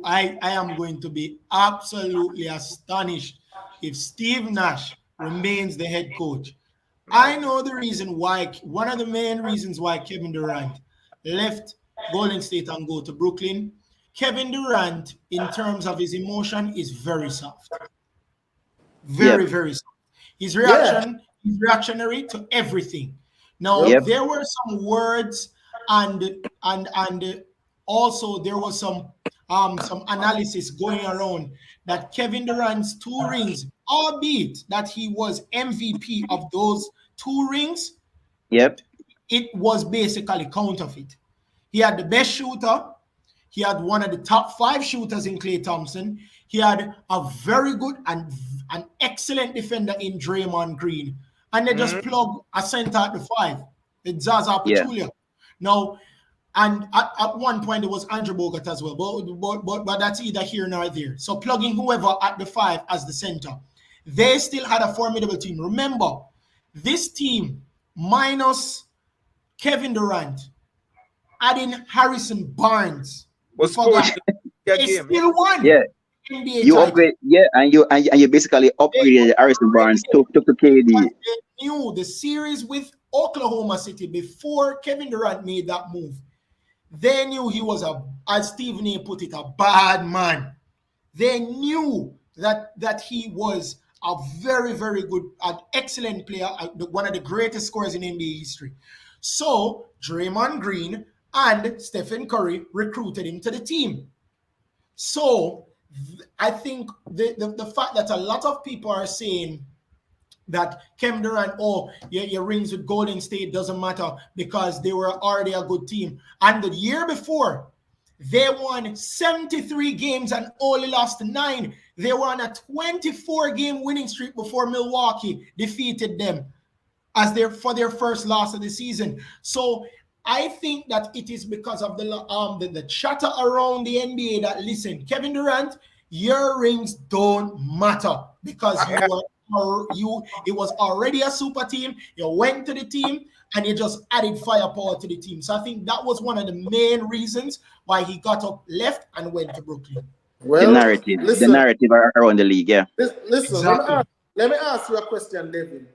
I am going to be absolutely astonished if Steve Nash remains the head coach. I know the reason why, one of the main reasons why Kevin Durant left Golden State and go to Brooklyn. Kevin Durant, in terms of his emotion, is very soft. Very soft. His reactionary to everything. Now, there were some words and also there was some analysis going around that Kevin Durant's 2 rings, albeit that he was MVP of those 2 rings, it was basically counterfeit. He had the best shooter. He had one of the top 5 shooters in Klay Thompson. He had a very good and an excellent defender in Draymond Green. And they just plug a center at the 5. It's Zaza Pachulia. Now, and at one point it was Andrew Bogut as well, but that's either here nor there. So plugging whoever at the 5 as the center. They still had a formidable team. Remember, this team minus Kevin Durant, adding Harrison Barnes, they still won. Yeah. NBA You title. upgrade, and you basically upgraded Harrison Barnes to KD. They knew the series with Oklahoma City before Kevin Durant made that move. They knew he was as Stephen A put it, a bad man. They knew that he was a very, very good, an excellent player, one of the greatest scorers in NBA history. So Draymond Green and Stephen Curry recruited him to the team. So I think the fact that a lot of people are saying that Kevin Durant, your rings with Golden State doesn't matter because they were already a good team. And the year before, they won 73 games and only lost 9. They were on a 24-game winning streak before Milwaukee defeated them for their first loss of the season. So I think that it is because of the chatter around the NBA that, listen, Kevin Durant, your rings don't matter because it was already a super team. You went to the team and you just added firepower to the team. So I think that was one of the main reasons why he got up, left, and went to Brooklyn. Well, the narrative around the league, yeah. Listen, exactly. Let me ask you a question, Devin.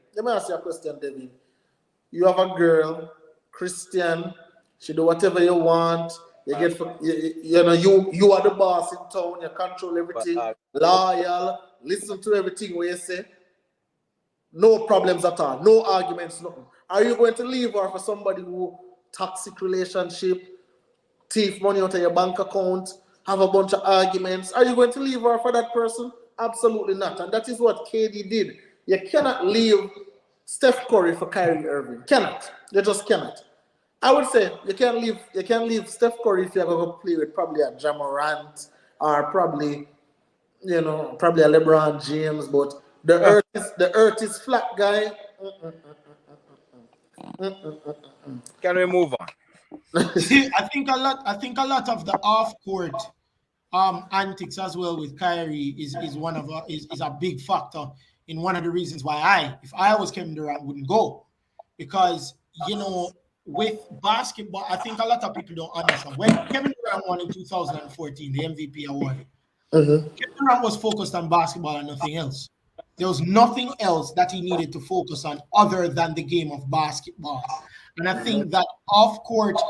You have a girl, Christian. She do whatever you want. You get, you are the boss in town. You control everything. Loyal. Listen to everything we say. No problems at all. No arguments. Nothing. Are you going to leave her for somebody who toxic relationship, thief money out of your bank account, have a bunch of arguments? Are you going to leave her for that person? Absolutely not. And that is what KD did. You cannot leave Steph Curry for Kyrie Irving. Cannot. You just cannot. I would say you can't leave Steph Curry if you're going to play with probably a Ja Morant or probably a LeBron James, but the earth is flat, guy. Can we move on? I think a lot of the off-court antics as well with Kyrie is a big factor in one of the reasons why if I was Kevin Durant, wouldn't go, because with basketball, I think a lot of people don't understand. When Kevin Durant won in 2014 the MVP award, Kevin Durant was focused on basketball and nothing else. There was nothing else that he needed to focus on other than the game of basketball. And I think that off-court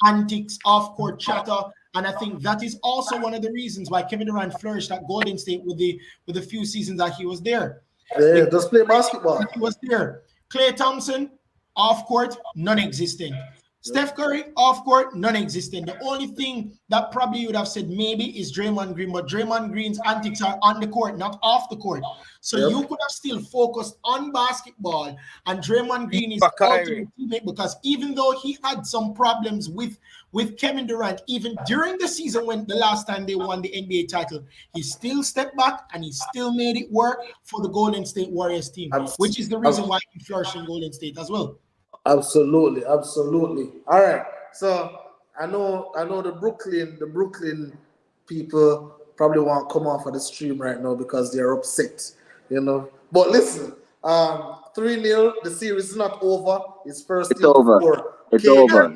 antics, off-court chatter, and I think that is also one of the reasons why Kevin Durant flourished at Golden State with the few seasons that he was there. Yeah, just play basketball. He was there. Klay Thompson, off-court, non-existent. Steph Curry, off court, non-existent. The only thing that probably you would have said maybe is Draymond Green, but Draymond Green's antics are on the court, not off the court. So you could have still focused on basketball, and Draymond Green is ultimate teammate because even though he had some problems with Kevin Durant, even during the season when the last time they won the NBA title, he still stepped back and he still made it work for the Golden State Warriors team, which is the reason why he flourished in Golden State as well. Absolutely. All right. So I know the Brooklyn people probably won't come off of the stream right now because they're upset, But listen, 3-0. The series is not over. It's first. It's over. It's over.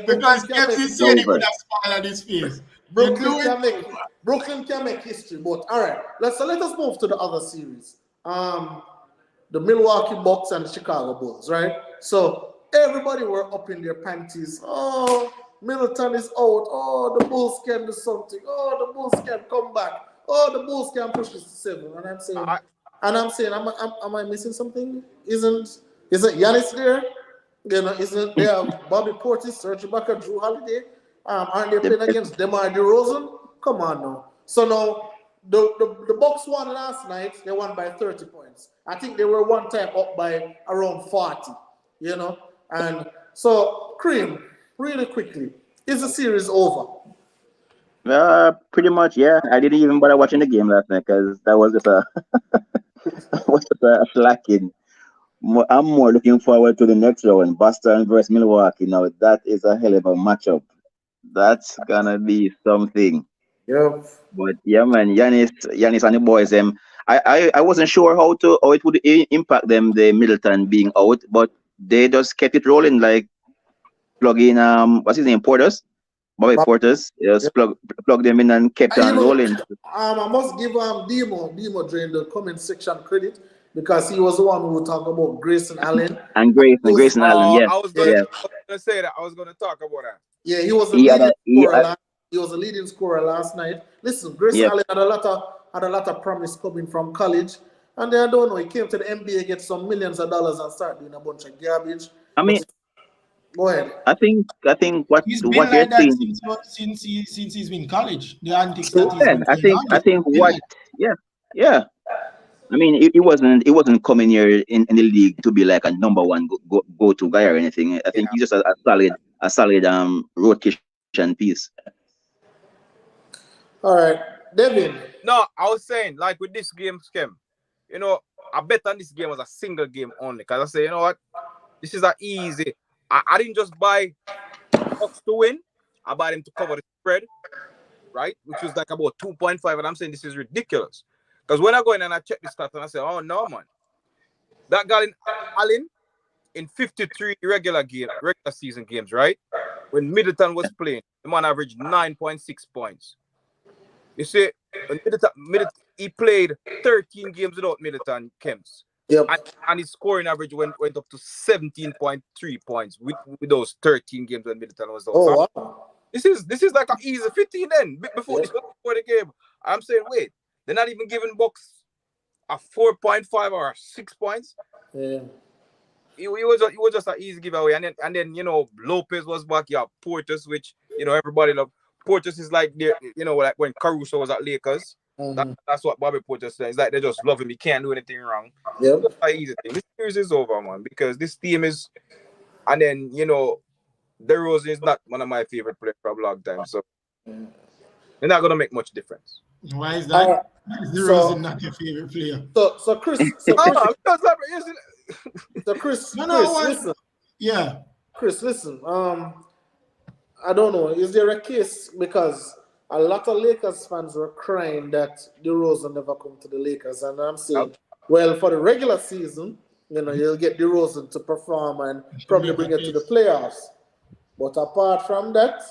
Because MC said he would have smiled on his face. Brooklyn can make history. But all right, let us move to the other series. The Milwaukee Bucks and the Chicago Bulls, right? So everybody were up in their panties. Oh, Middleton is out. Oh, the Bulls can do something. Oh, the Bulls can come back. Oh, the Bulls can push this to 7. And I'm saying, am I missing something? Isn't Giannis there? Isn't there Bobby Portis, Serge Ibaka, Drew Holiday? Aren't they playing against DeMar DeRozan? Come on now. So now the Bucks won last night. They won by 30 points. I think they were one time up by around 40, And so, Cream, really quickly, is the series over? Pretty much, yeah. I didn't even bother watching the game last night because that was just a slacking. I'm more looking forward to the next round, Boston versus Milwaukee. Now that is a hell of a matchup. That's gonna be something. Yep. But yeah, man, Giannis and the boys, I wasn't sure how it would impact them, the Middleton being out, but they just kept it rolling, like plug in what's his name, Bobby Portis, just plug them in and kept on rolling. I must give Demo during the comment section credit because he was the one who talked about Grayson Allen. And Grayson Allen, yeah. I was gonna say that. I was gonna talk about that. Yeah, he was a leading scorer last night. Listen, Grayson Allen had a lot of promise coming from college, and then I don't know, he came to the NBA, get some millions of dollars, and start doing a bunch of garbage. Go ahead. I think what he's been what like you're that seeing. since he's been in college. The antics that he's been I think what yeah. I mean, it wasn't coming here in the league to be like a number one go-to guy or anything. I think he's just a solid rotation piece. All right, Devin. No, I was saying, like with this game, Skem, I bet on this game was a single game only. Because I say, you know what? This is easy. I didn't just buy Bucks to win. I bought him to cover the spread, right? Which was like about 2.5. And I'm saying this is ridiculous. Because when I go in and I check the stats and I say, oh, no, man. That guy in Allen in 53 regular season games, right? When Middleton was playing, the man averaged 9.6 points. You see, when Middleton, he played 13 games without Middleton Kemps. Yep. And his scoring average went up to 17.3 points with those 13 games when Middleton was out. Oh, wow. This is like an easy 15 then, before the game. I'm saying, wait, they're not even giving Bucks a 4.5 or 6 points. Yeah. It was just an easy giveaway. And then Lopez was back. You have Portis, which everybody love. Portis is like like when Caruso was at Lakers. Mm-hmm. That's what Bobby Portis says. It's like they just love him. He can't do anything wrong. Yep. That's an easy thing. This series is over, man, because this team is, and then DeRozan is not one of my favorite players for a long time, so they're not gonna make much difference. Why is that? DeRozan not your favorite player? So Chris, listen. Yeah. Chris, listen. I don't know. Is there a case because a lot of Lakers fans were crying that DeRozan never come to the Lakers, and I'm saying, well, for the regular season, you'll get DeRozan to perform and probably bring it to the playoffs. But apart from that,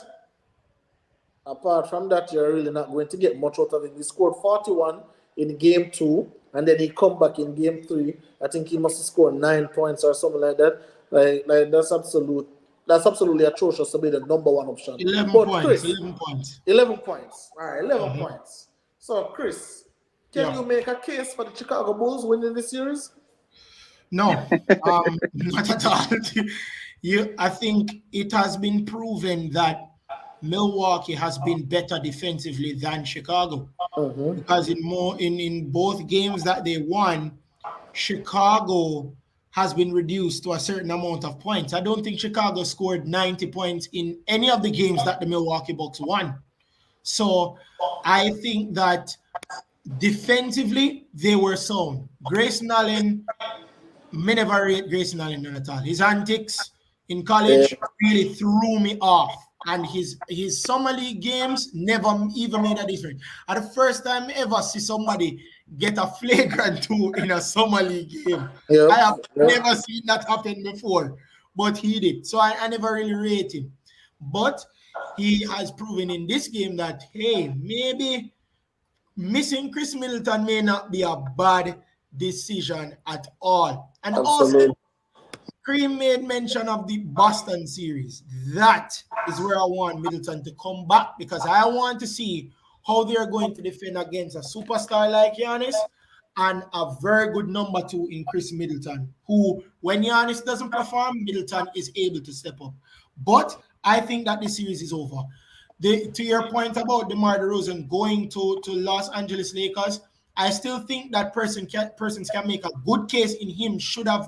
you're really not going to get much out of him. He scored 41 in game 2, and then he come back in game 3. I think he must have scored 9 points or something like that. Like that's absolutely atrocious to be the number one option. 11 points. 11 points. All right, 11 points. So, Chris, can you make a case for the Chicago Bulls winning the series? No, not at all. I think it has been proven that Milwaukee has been better defensively than Chicago because in both games that they won, Chicago has been reduced to a certain amount of points. I don't think Chicago scored 90 points in any of the games that the Milwaukee Bucks won. So I think that defensively they were sound. Grayson Allen, me never rate Grayson Allen at all. His antics in college really threw me off. And his summer league games never even made a difference. At the first time I ever see somebody get a flagrant 2 in a summer league game. I have never seen that happen before, but he did. So I never really rate him. But he has proven in this game that, hey, maybe missing Chris Middleton may not be a bad decision at all. And also, Cream made mention of the Boston series. That is where I want Middleton to come back because I want to see how they're going to defend against a superstar like Giannis and a very good number 2 in Chris Middleton, who, when Giannis doesn't perform, Middleton is able to step up. But I think that the series is over. To your point about DeMar DeRozan going to Los Angeles Lakers, I still think that persons can make a good case in him should have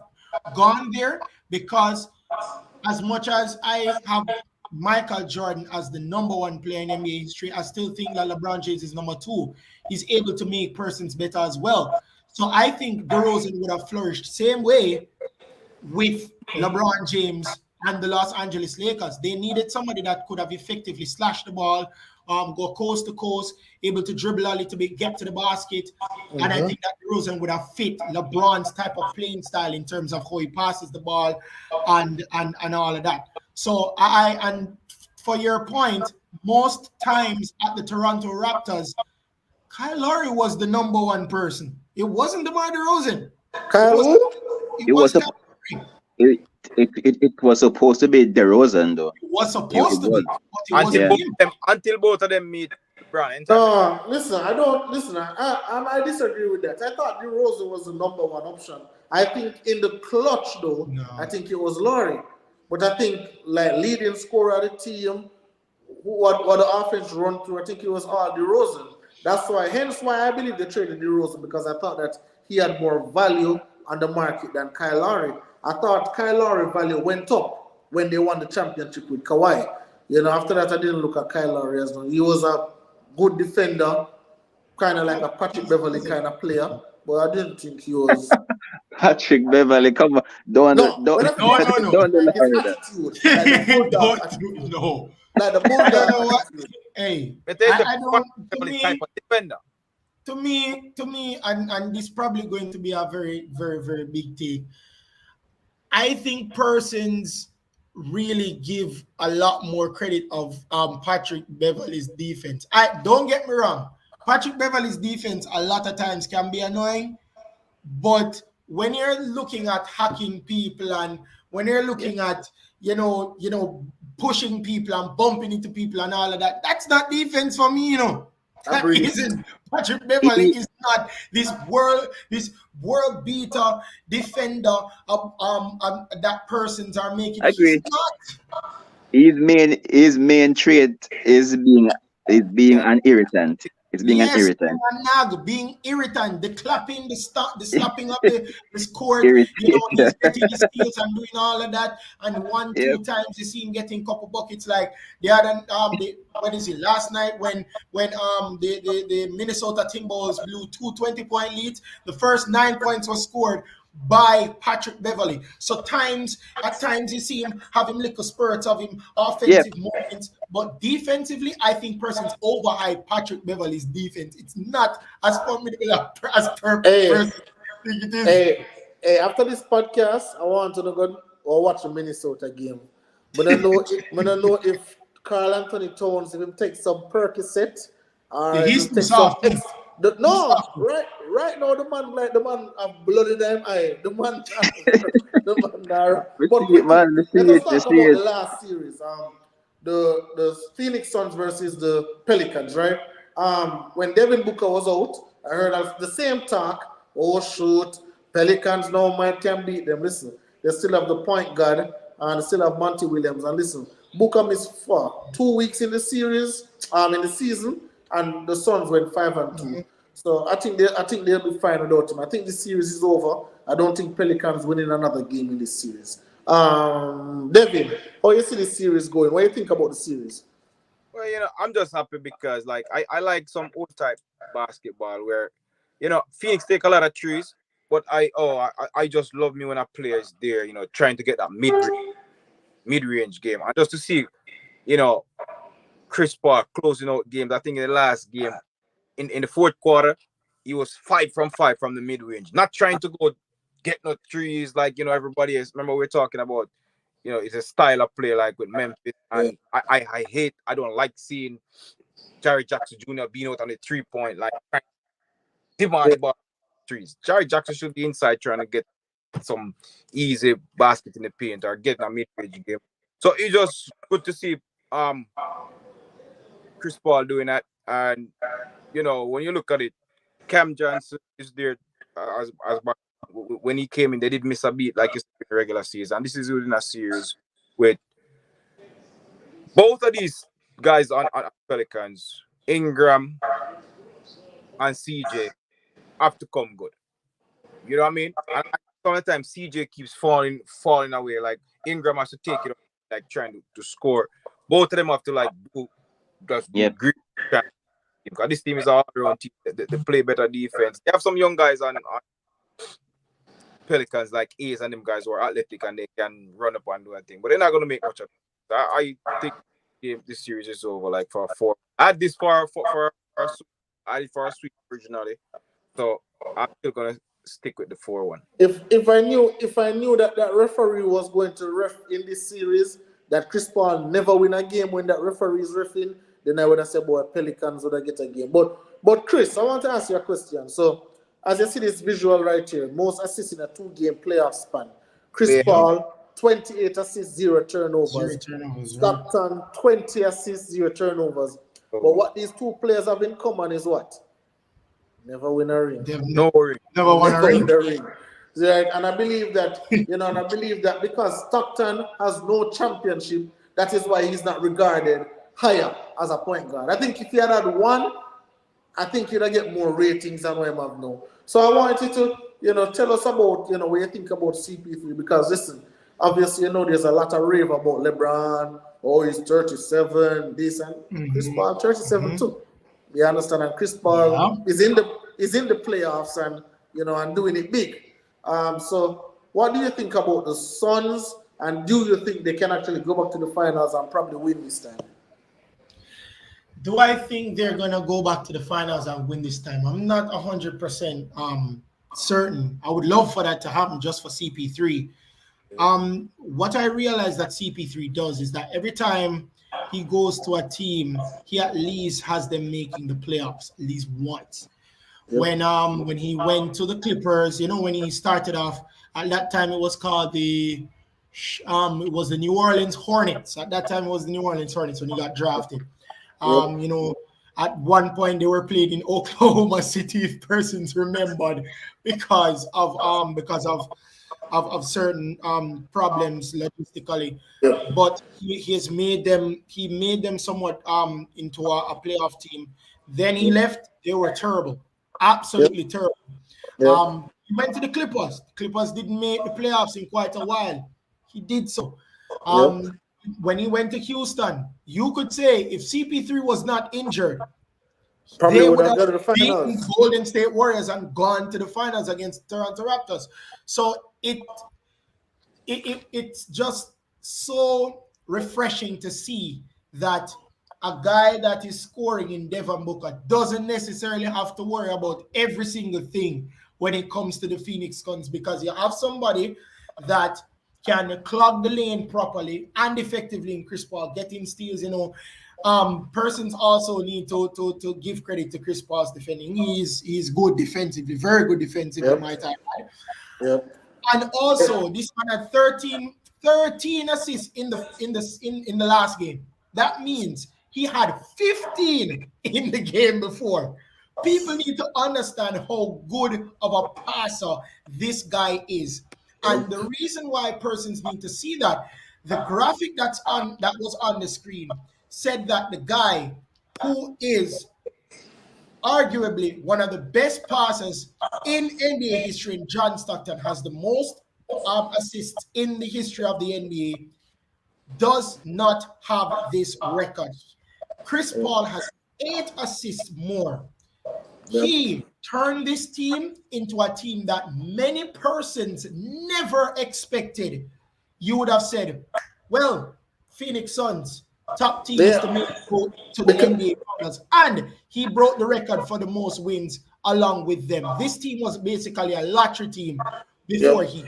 gone there because as much as I have Michael Jordan as the number 1 player in NBA history, I still think that LeBron James is number 2. He's able to make persons better as well. So I think DeRozan would have flourished same way with LeBron James and the Los Angeles Lakers. They needed somebody that could have effectively slashed the ball, go coast to coast, able to dribble a little bit, get to the basket. And I think that DeRozan would have fit LeBron's type of playing style in terms of how he passes the ball and all of that. So and for your point, most times at the Toronto Raptors, Kyle Lowry was the number 1 person. It wasn't DeMar DeRozan. It was supposed to be DeRozan, though. It was supposed to be. Until both of them meet LeBron. Listen, I disagree with that. I thought DeRozan was the number 1 option. I think in the clutch, though, I think it was Lowry. But I think like leading scorer of the team, what the offense run through, I think it was all DeRozan. Hence why I believe they traded DeRozan, because I thought that he had more value on the market than Kyle Lowry. I thought Kyle Lowry value went up when they won the championship with Kawhi. After that, I didn't look at Kyle Lowry as well. He was a good defender, kind of like a Patrick Beverly kind of player, but I didn't think he was. Patrick Beverly, come on. Don't. No. Like the bulldog. Hey, I don't. Type of defender. To me, and this is probably going to be a very, very, very big take. I think persons really give a lot more credit of Patrick Beverly's defense. Don't get me wrong. Patrick Beverly's defense a lot of times can be annoying, but when you're looking at hacking people and when you're looking at pushing people and bumping into people and all of that, that's not defense for me. That isn't. Patrick Beverly is not this world beater defender that persons are making. Agree. He's not. His main trait is being an irritant. It's being an irritant. Being irritant, the clapping, the slapping up the score. He's getting his skills and doing all of that. And 1-2 times you see him getting couple buckets like the other. Last night when the Minnesota Timberwolves blew 2 20-point leads, the first 9 points was scored by Patrick Beverly. So at times you see him having little spurts of him offensive moments, but defensively, I think persons overhype Patrick Beverly's defense. It's not as formidable as person. Hey, after this podcast, I want to go or watch a Minnesota game. But I know if Karl Anthony Towns, if he takes some Percocet or he's takes some right now the man have blood in them eye. The man let's talk about the last series. The Phoenix Suns versus the Pelicans, right? When Devin Booker was out, I heard the same talk. Oh shoot, Pelicans now might can beat them. Listen, they still have the point guard and they still have Monty Williams. And listen, Booker missed for 2 weeks in the series, in the season, and the Suns went 5-2. So I think they'll be fine without him. I think the series is over. I don't think Pelicans winning another game in this series. Devin, how you see this series going? What do you think about the series? Well, I'm just happy because like I like some old type basketball where, Phoenix take a lot of threes, but I just love me when a player is there, trying to get that mid-range game. And just to see, Chris Paul closing out games. I think in the last game, in the fourth quarter, he was 5 from 5 from the mid-range. Not trying to go get no threes like, everybody else. Remember we were talking about, it's a style of play like with Memphis. And I don't like seeing Jerry Jackson Jr. being out on the 3-point, like demand the ball threes. Jerry Jackson should be inside trying to get some easy basket in the paint or getting a mid-range game. So it's just good to see Chris Paul doing that. And when you look at it, Cam Johnson is there as when he came in, they did miss a beat like it's in the regular season. And this is within a series with both of these guys on Pelicans, Ingram and CJ, have to come good. You know what I mean? And sometimes CJ keeps falling away. Like Ingram has to take it up, like trying to score. Both of them have to like do great. Because this team is all around team. They play better defense. They have some young guys on Pelicans like Ace and them guys who are athletic and they can run up and do a thing. But they're not going to make much of it. I think this series is over like for 4. I had this for a sweep originally. So I'm still going to stick with the 4-1. If I knew that referee was going to ref in this series, that Chris Paul never win a game when that referee is refing, then I would have said, boy, Pelicans would have get a game. But Chris, I want to ask you a question. So, as you see this visual right here, most assists in a 2-game playoff span. Chris Paul, 28 assists, 0 turnovers. 0 turnovers. Stockton, 20 assists, 0 turnovers. But what these two players have in common is what? Never win a ring. No ring. Never won a ring. Right? And I believe that, because Stockton has no championship, that is why he's not regarded higher as a point guard. I think if he had one, I think he'd get more ratings than what he have now. So I want you to, tell us about, what you think about CP3, because listen, obviously, there's a lot of rave about LeBron, he's 37, this and Chris Paul 37 too. You understand? And Chris Paul is in the playoffs and, and doing it big. So what do you think about the Suns, and do you think they can actually go back to the finals and probably win this time? Do I think they're going to go back to the finals and win this time? I'm not 100% certain. I would love for that to happen just for CP3. What I realize that CP3 does is that every time he goes to a team, he at least has them making the playoffs at least once. Yep. When he went to the Clippers, when he started off, at that time it was called it was the New Orleans Hornets. At that time it was the New Orleans Hornets when he got drafted. At one point they were playing in Oklahoma City, if persons remembered, because of certain problems logistically. But he made them somewhat into a playoff team. Then he left. They were terrible, absolutely terrible. He went to the Clippers. The Clippers didn't make the playoffs in quite a while. He did so. When he went to Houston, you could say if CP3 was not injured, probably they would have gone to the beaten finals. Golden State Warriors and gone to the finals against Toronto Raptors. So it's just so refreshing to see that a guy that is scoring in Devin Booker doesn't necessarily have to worry about every single thing when it comes to the Phoenix Suns, because you have somebody that can clog the lane properly and effectively in Chris Paul, getting steals. Persons also need to give credit to Chris Paul's defending. He's good defensively, very good defensively, might I add. And also, this man had 13 assists in the last game. That means he had 15 in the game before. People need to understand how good of a passer this guy is. And the reason why persons need to see that, the graphic that was on the screen said that the guy who is arguably one of the best passers in NBA history in John Stockton has the most assists in the history of the NBA, does not have this record. Chris Paul has 8 assists more. He turned this team into a team that many persons never expected. You would have said, well, Phoenix Suns, top teams to make go to the NBA Finals. And he broke the record for the most wins along with them. This team was basically a lottery team before he.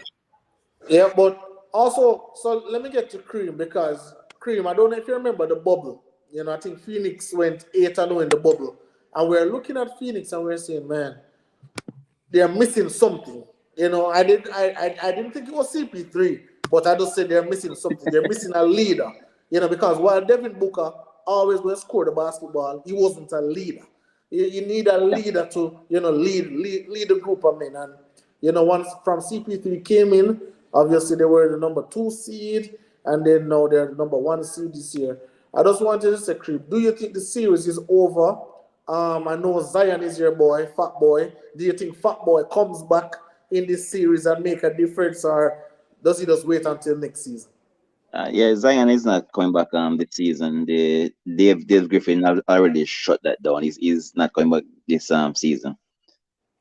Yeah, but also, so let me get to Cream, because Cream, I don't know if you remember the bubble. You know, I think Phoenix went 8-0 in the bubble. And we're looking at Phoenix and we're saying, man, they're missing something. You know, I didn't think it was CP3, but I just said they're missing something. They're missing a leader. You know, because while Devin Booker always will score the basketball, he wasn't a leader. You need a leader to, you know, lead the group of men. And, you know, once from CP3 came in, obviously they were the number 2 seed, and then now they're the number 1 seed this year. I just wanted to say, Creep, do you think the series is over? I know Zion is your boy, Fat Boy. Do you think Fat Boy comes back in this series and make a difference, or does he just wait until next season? Yeah, Zion is not coming back this season. The Dave Griffin has already shut that down. He's not coming back this season.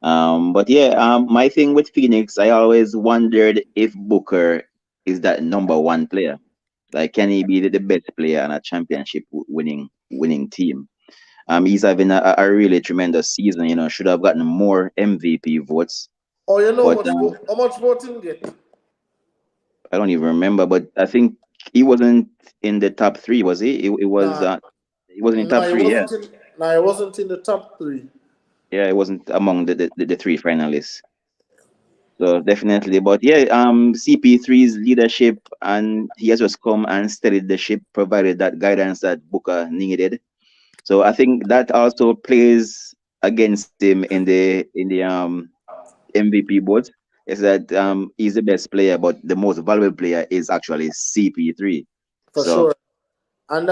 But yeah, my thing with Phoenix, I always wondered if Booker is that number 1 player. Like, can he be the best player on a championship winning team? He's having a really tremendous season. You know, should have gotten more MVP votes. Oh, you know But how much voting get? I don't even remember. But I think he wasn't in the top 3, was he? It was. Nah, He wasn't in top 3. Yeah. He wasn't in the top 3. Yeah, it wasn't among the 3 finalists. So definitely, but yeah, CP3's leadership, and he has just come and steadied the ship, provided that guidance that Booker needed. So I think that also plays against him in the MVP vote. Is that he's the best player, but the most valuable player is actually CP3. For sure. And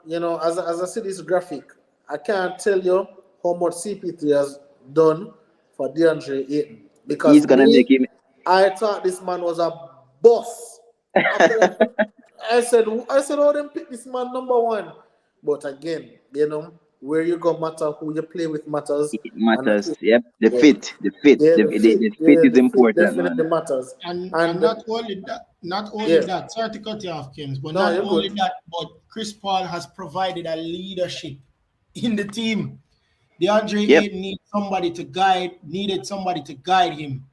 you know, as I see this graphic, I can't tell you how much CP3 has done for DeAndre Ayton. Because he's gonna make him. I thought this man was a boss. I said, oh, them pick this man number 1. But again, you know, where you go matter, who you play with matters. It matters. Yep, the fit. The fit is important. Definitely matters. And not only that, sorry to cut you off, Kings, but not only that, but Chris Paul has provided a leadership in the team. DeAndre Ayton needed somebody to guide him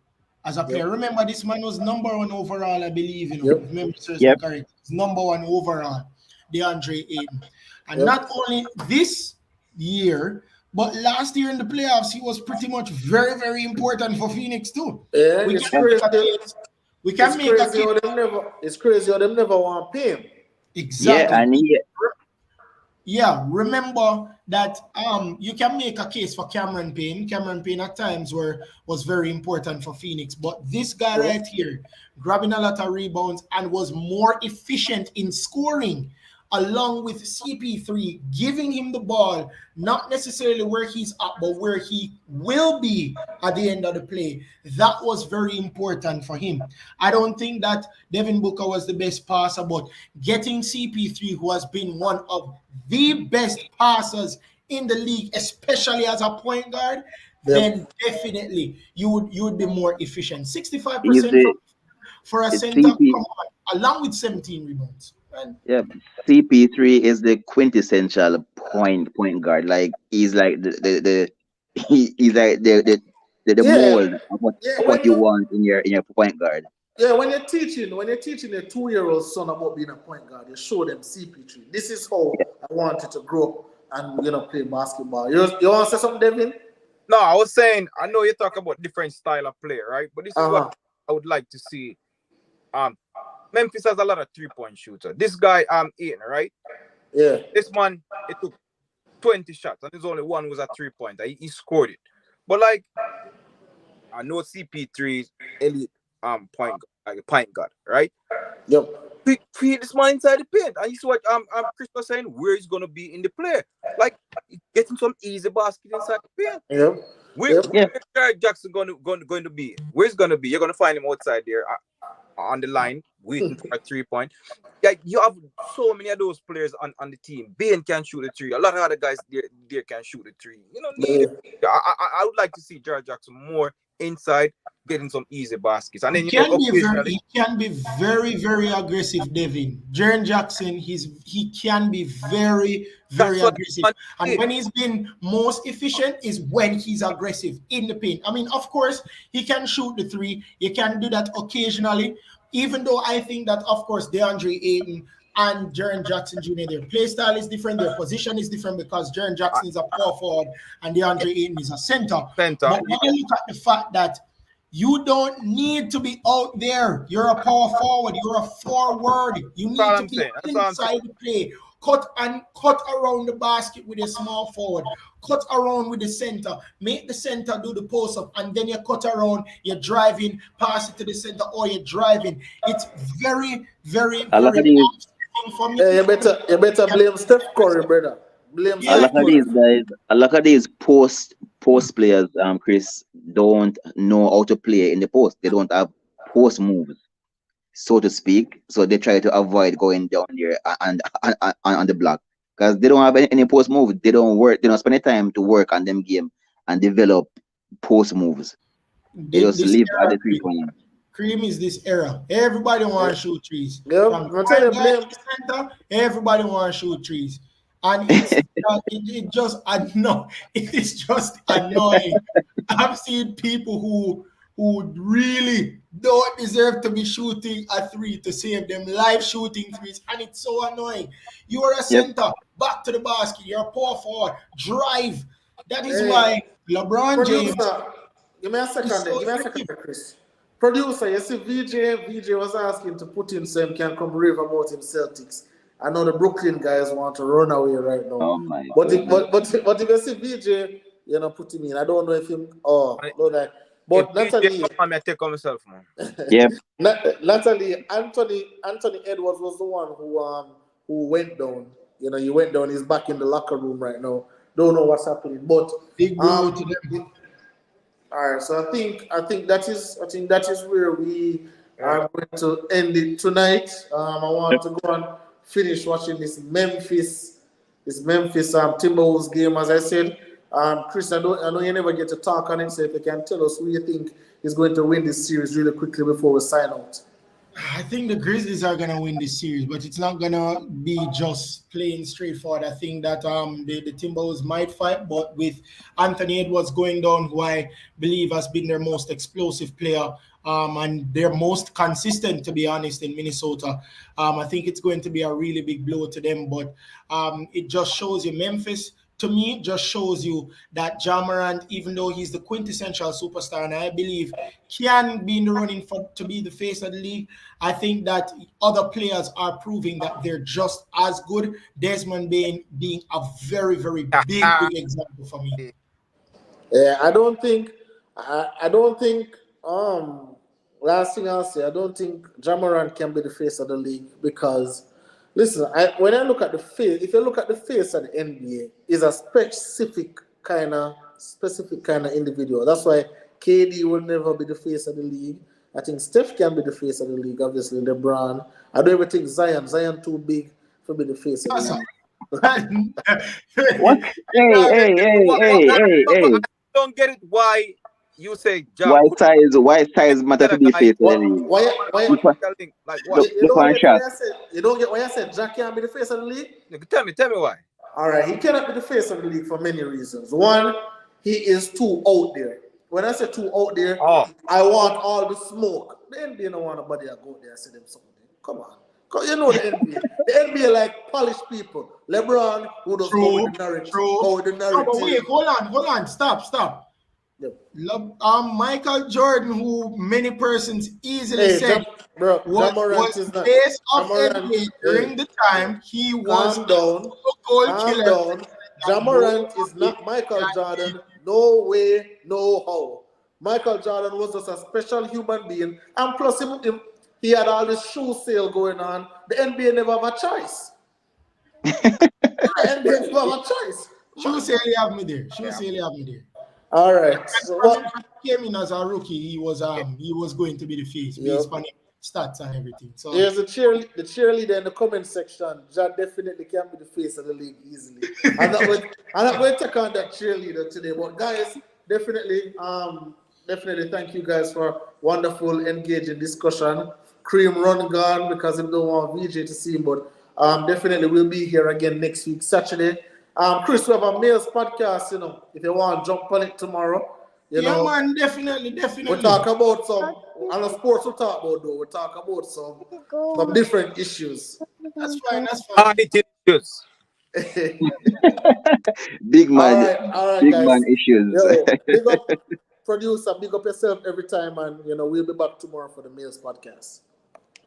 as a player. Remember, this man was number 1 overall, I believe. You know, remember, correct. He's number 1 overall, DeAndre Ayton. And not only this year, but last year in the playoffs, he was pretty much very, very important for Phoenix too. Yeah, it's crazy how them never want to pay him. Exactly. Remember that you can make a case for Cameron Payne. Cameron Payne at times was very important for Phoenix, but this guy right here, grabbing a lot of rebounds and was more efficient in scoring, along with CP3, giving him the ball, not necessarily where he's at, but where he will be at the end of the play. That was very important for him. I don't think that Devin Booker was the best passer, but getting CP3, who has been one of the best passers in the league, especially as a point guard, then definitely you would be more efficient. 65% for a center, come on, along with 17 rebounds. Yeah, CP3 is the quintessential point guard. Like, he's like he's like the mold of what you want in your point guard. Yeah, when you're teaching a 2-year-old son about being a point guard, you show them CP3. This is how I wanted to grow and play basketball. You want to say something, Devin? No, I was saying, I know you talk about different style of play, right? But this is what I would like to see. Memphis has a lot of 3-point shooter. This guy, Ayton, right? Yeah. This man, it took 20 shots, and there's only one was a 3-pointer. He scored it. But like, I know CP3 is elite point guard, like a point guard, right? Yep. Feed this man inside the paint. And you see what Chris was saying, where he's gonna be in the play. Like getting some easy basket inside the paint. Yep. Where's Jared Jackson going to be? Where's going to be? You're going to find him outside there on the line, waiting for a 3-point. Yeah, you have so many of those players on the team. Bain can shoot the 3. A lot of other guys there can shoot the 3. You know, I would like to see Jared Jackson more inside, getting some easy baskets. And then he can be very, very aggressive, Devin. Jaren Jackson, he can be very, very aggressive. And when he's been most efficient is when he's aggressive in the paint. I mean, of course, he can shoot the 3. He can do that occasionally. Even though I think that, of course, DeAndre Ayton and Jaren Jackson Jr., their play style is different, their position is different because Jaren Jackson is a power forward and DeAndre Ayton is a center. But when you look at the fact that you don't need to be out there, you're a power forward, you're a forward, you need to be inside the play. Cut around the basket with a small forward, cut around with the center, make the center do the post-up, and then you cut around, you're driving, pass it to the center, or you're driving. It's very, very, very for me. You better blame Steph Curry, brother. Blame Steph Curry. A lot of these post players, Chris, don't know how to play in the post. They don't have post moves, so to speak. So they try to avoid going down there and on the block because they don't have any post moves. They don't work. They don't spend any time to work on them game and develop post moves. They just live at the 3-point. Cream is this era. Everybody want to shoot threes. From center, everybody want to shoot trees. And it just it is just annoying. I've seen people who really don't deserve to be shooting a 3 to save them life shooting 3s, and it's so annoying. You are a center, back to the basket, you're a power forward, drive. That is why LeBron James. Give me a second, Chris. Producer, you see VJ was asking to put in so he can come rave about him Celtics. I know the Brooklyn guys want to run away right now. Oh my but if you see VJ, you know, put him in. I don't know if him. But Natalie, I take on myself, man. Yeah. Natalie, Anthony Edwards was the one who went down. You know, he went down. He's back in the locker room right now. Don't know what's happening, but big blow to them. All right, so I think that is where we are going to end it tonight. I want to go and finish watching this Memphis Timberwolves game. As I said, Chris, I know you never get to talk on it, so if you can tell us who you think is going to win this series really quickly before we sign out. I think the Grizzlies are going to win this series, but it's not going to be just plain straightforward. I think that the Timberwolves might fight, but with Anthony Edwards going down, who I believe has been their most explosive player and their most consistent, to be honest, in Minnesota, I think it's going to be a really big blow to them. But it just shows you Memphis, to me, just shows you that Ja Morant, even though he's the quintessential superstar, and I believe can be in the running to be the face of the league, I think that other players are proving that they're just as good. Desmond Bain being a very, very big example for me. Yeah, I don't think. Last thing I'll say, I don't think Ja Morant can be the face of the league because. Listen, when I look at the face, if you look at the face of the NBA, is a specific kind of individual. That's why KD will never be the face of the league. I think Steph can be the face of the league, obviously, LeBron. I don't even think Zion too big to be the face of the league. What? Hey. I don't get it why you say Ja. White size matter to be face of the league. You don't get why I said Ja can't be the face of the league? Tell me why. All right, he cannot be the face of the league for many reasons. One, he is too out there. When I say too out there, I want all the smoke. The NBA don't want nobody to go there and say them something. Come on. You know the NBA. The NBA like polished people. LeBron, who does go with the narrative. But wait, hold on. Stop. Yep. Michael Jordan, who many persons easily said was the face of NBA during the time he was calm down. Ja Morant is not Michael Jordan. No way, no how. Michael Jordan was just a special human being, and plus he had all this shoe sale going on. The NBA never have a choice. The NBA never have a choice. Shoe sale have me there. Shoe sale have me there. All right. So When he came in as a rookie, he was going to be the face based on stats and everything. So there's the cheerleader in the comment section. John definitely can be the face of the league easily. I'm not going to take on that cheerleader today, but guys, definitely thank you guys for wonderful, engaging discussion. Cream run gone because he don't want VJ to see him, but definitely we'll be here again next week, Saturday. Chris, we have a Males podcast, if you want to jump on it tomorrow. Man, definitely. We'll talk about some, on the sports we'll talk about though, we'll talk about some different issues. That's fine. Hard issues. Big man, All right, big guys. man issues. Yo, big up producer, big up yourself every time, and we'll be back tomorrow for the Males podcast.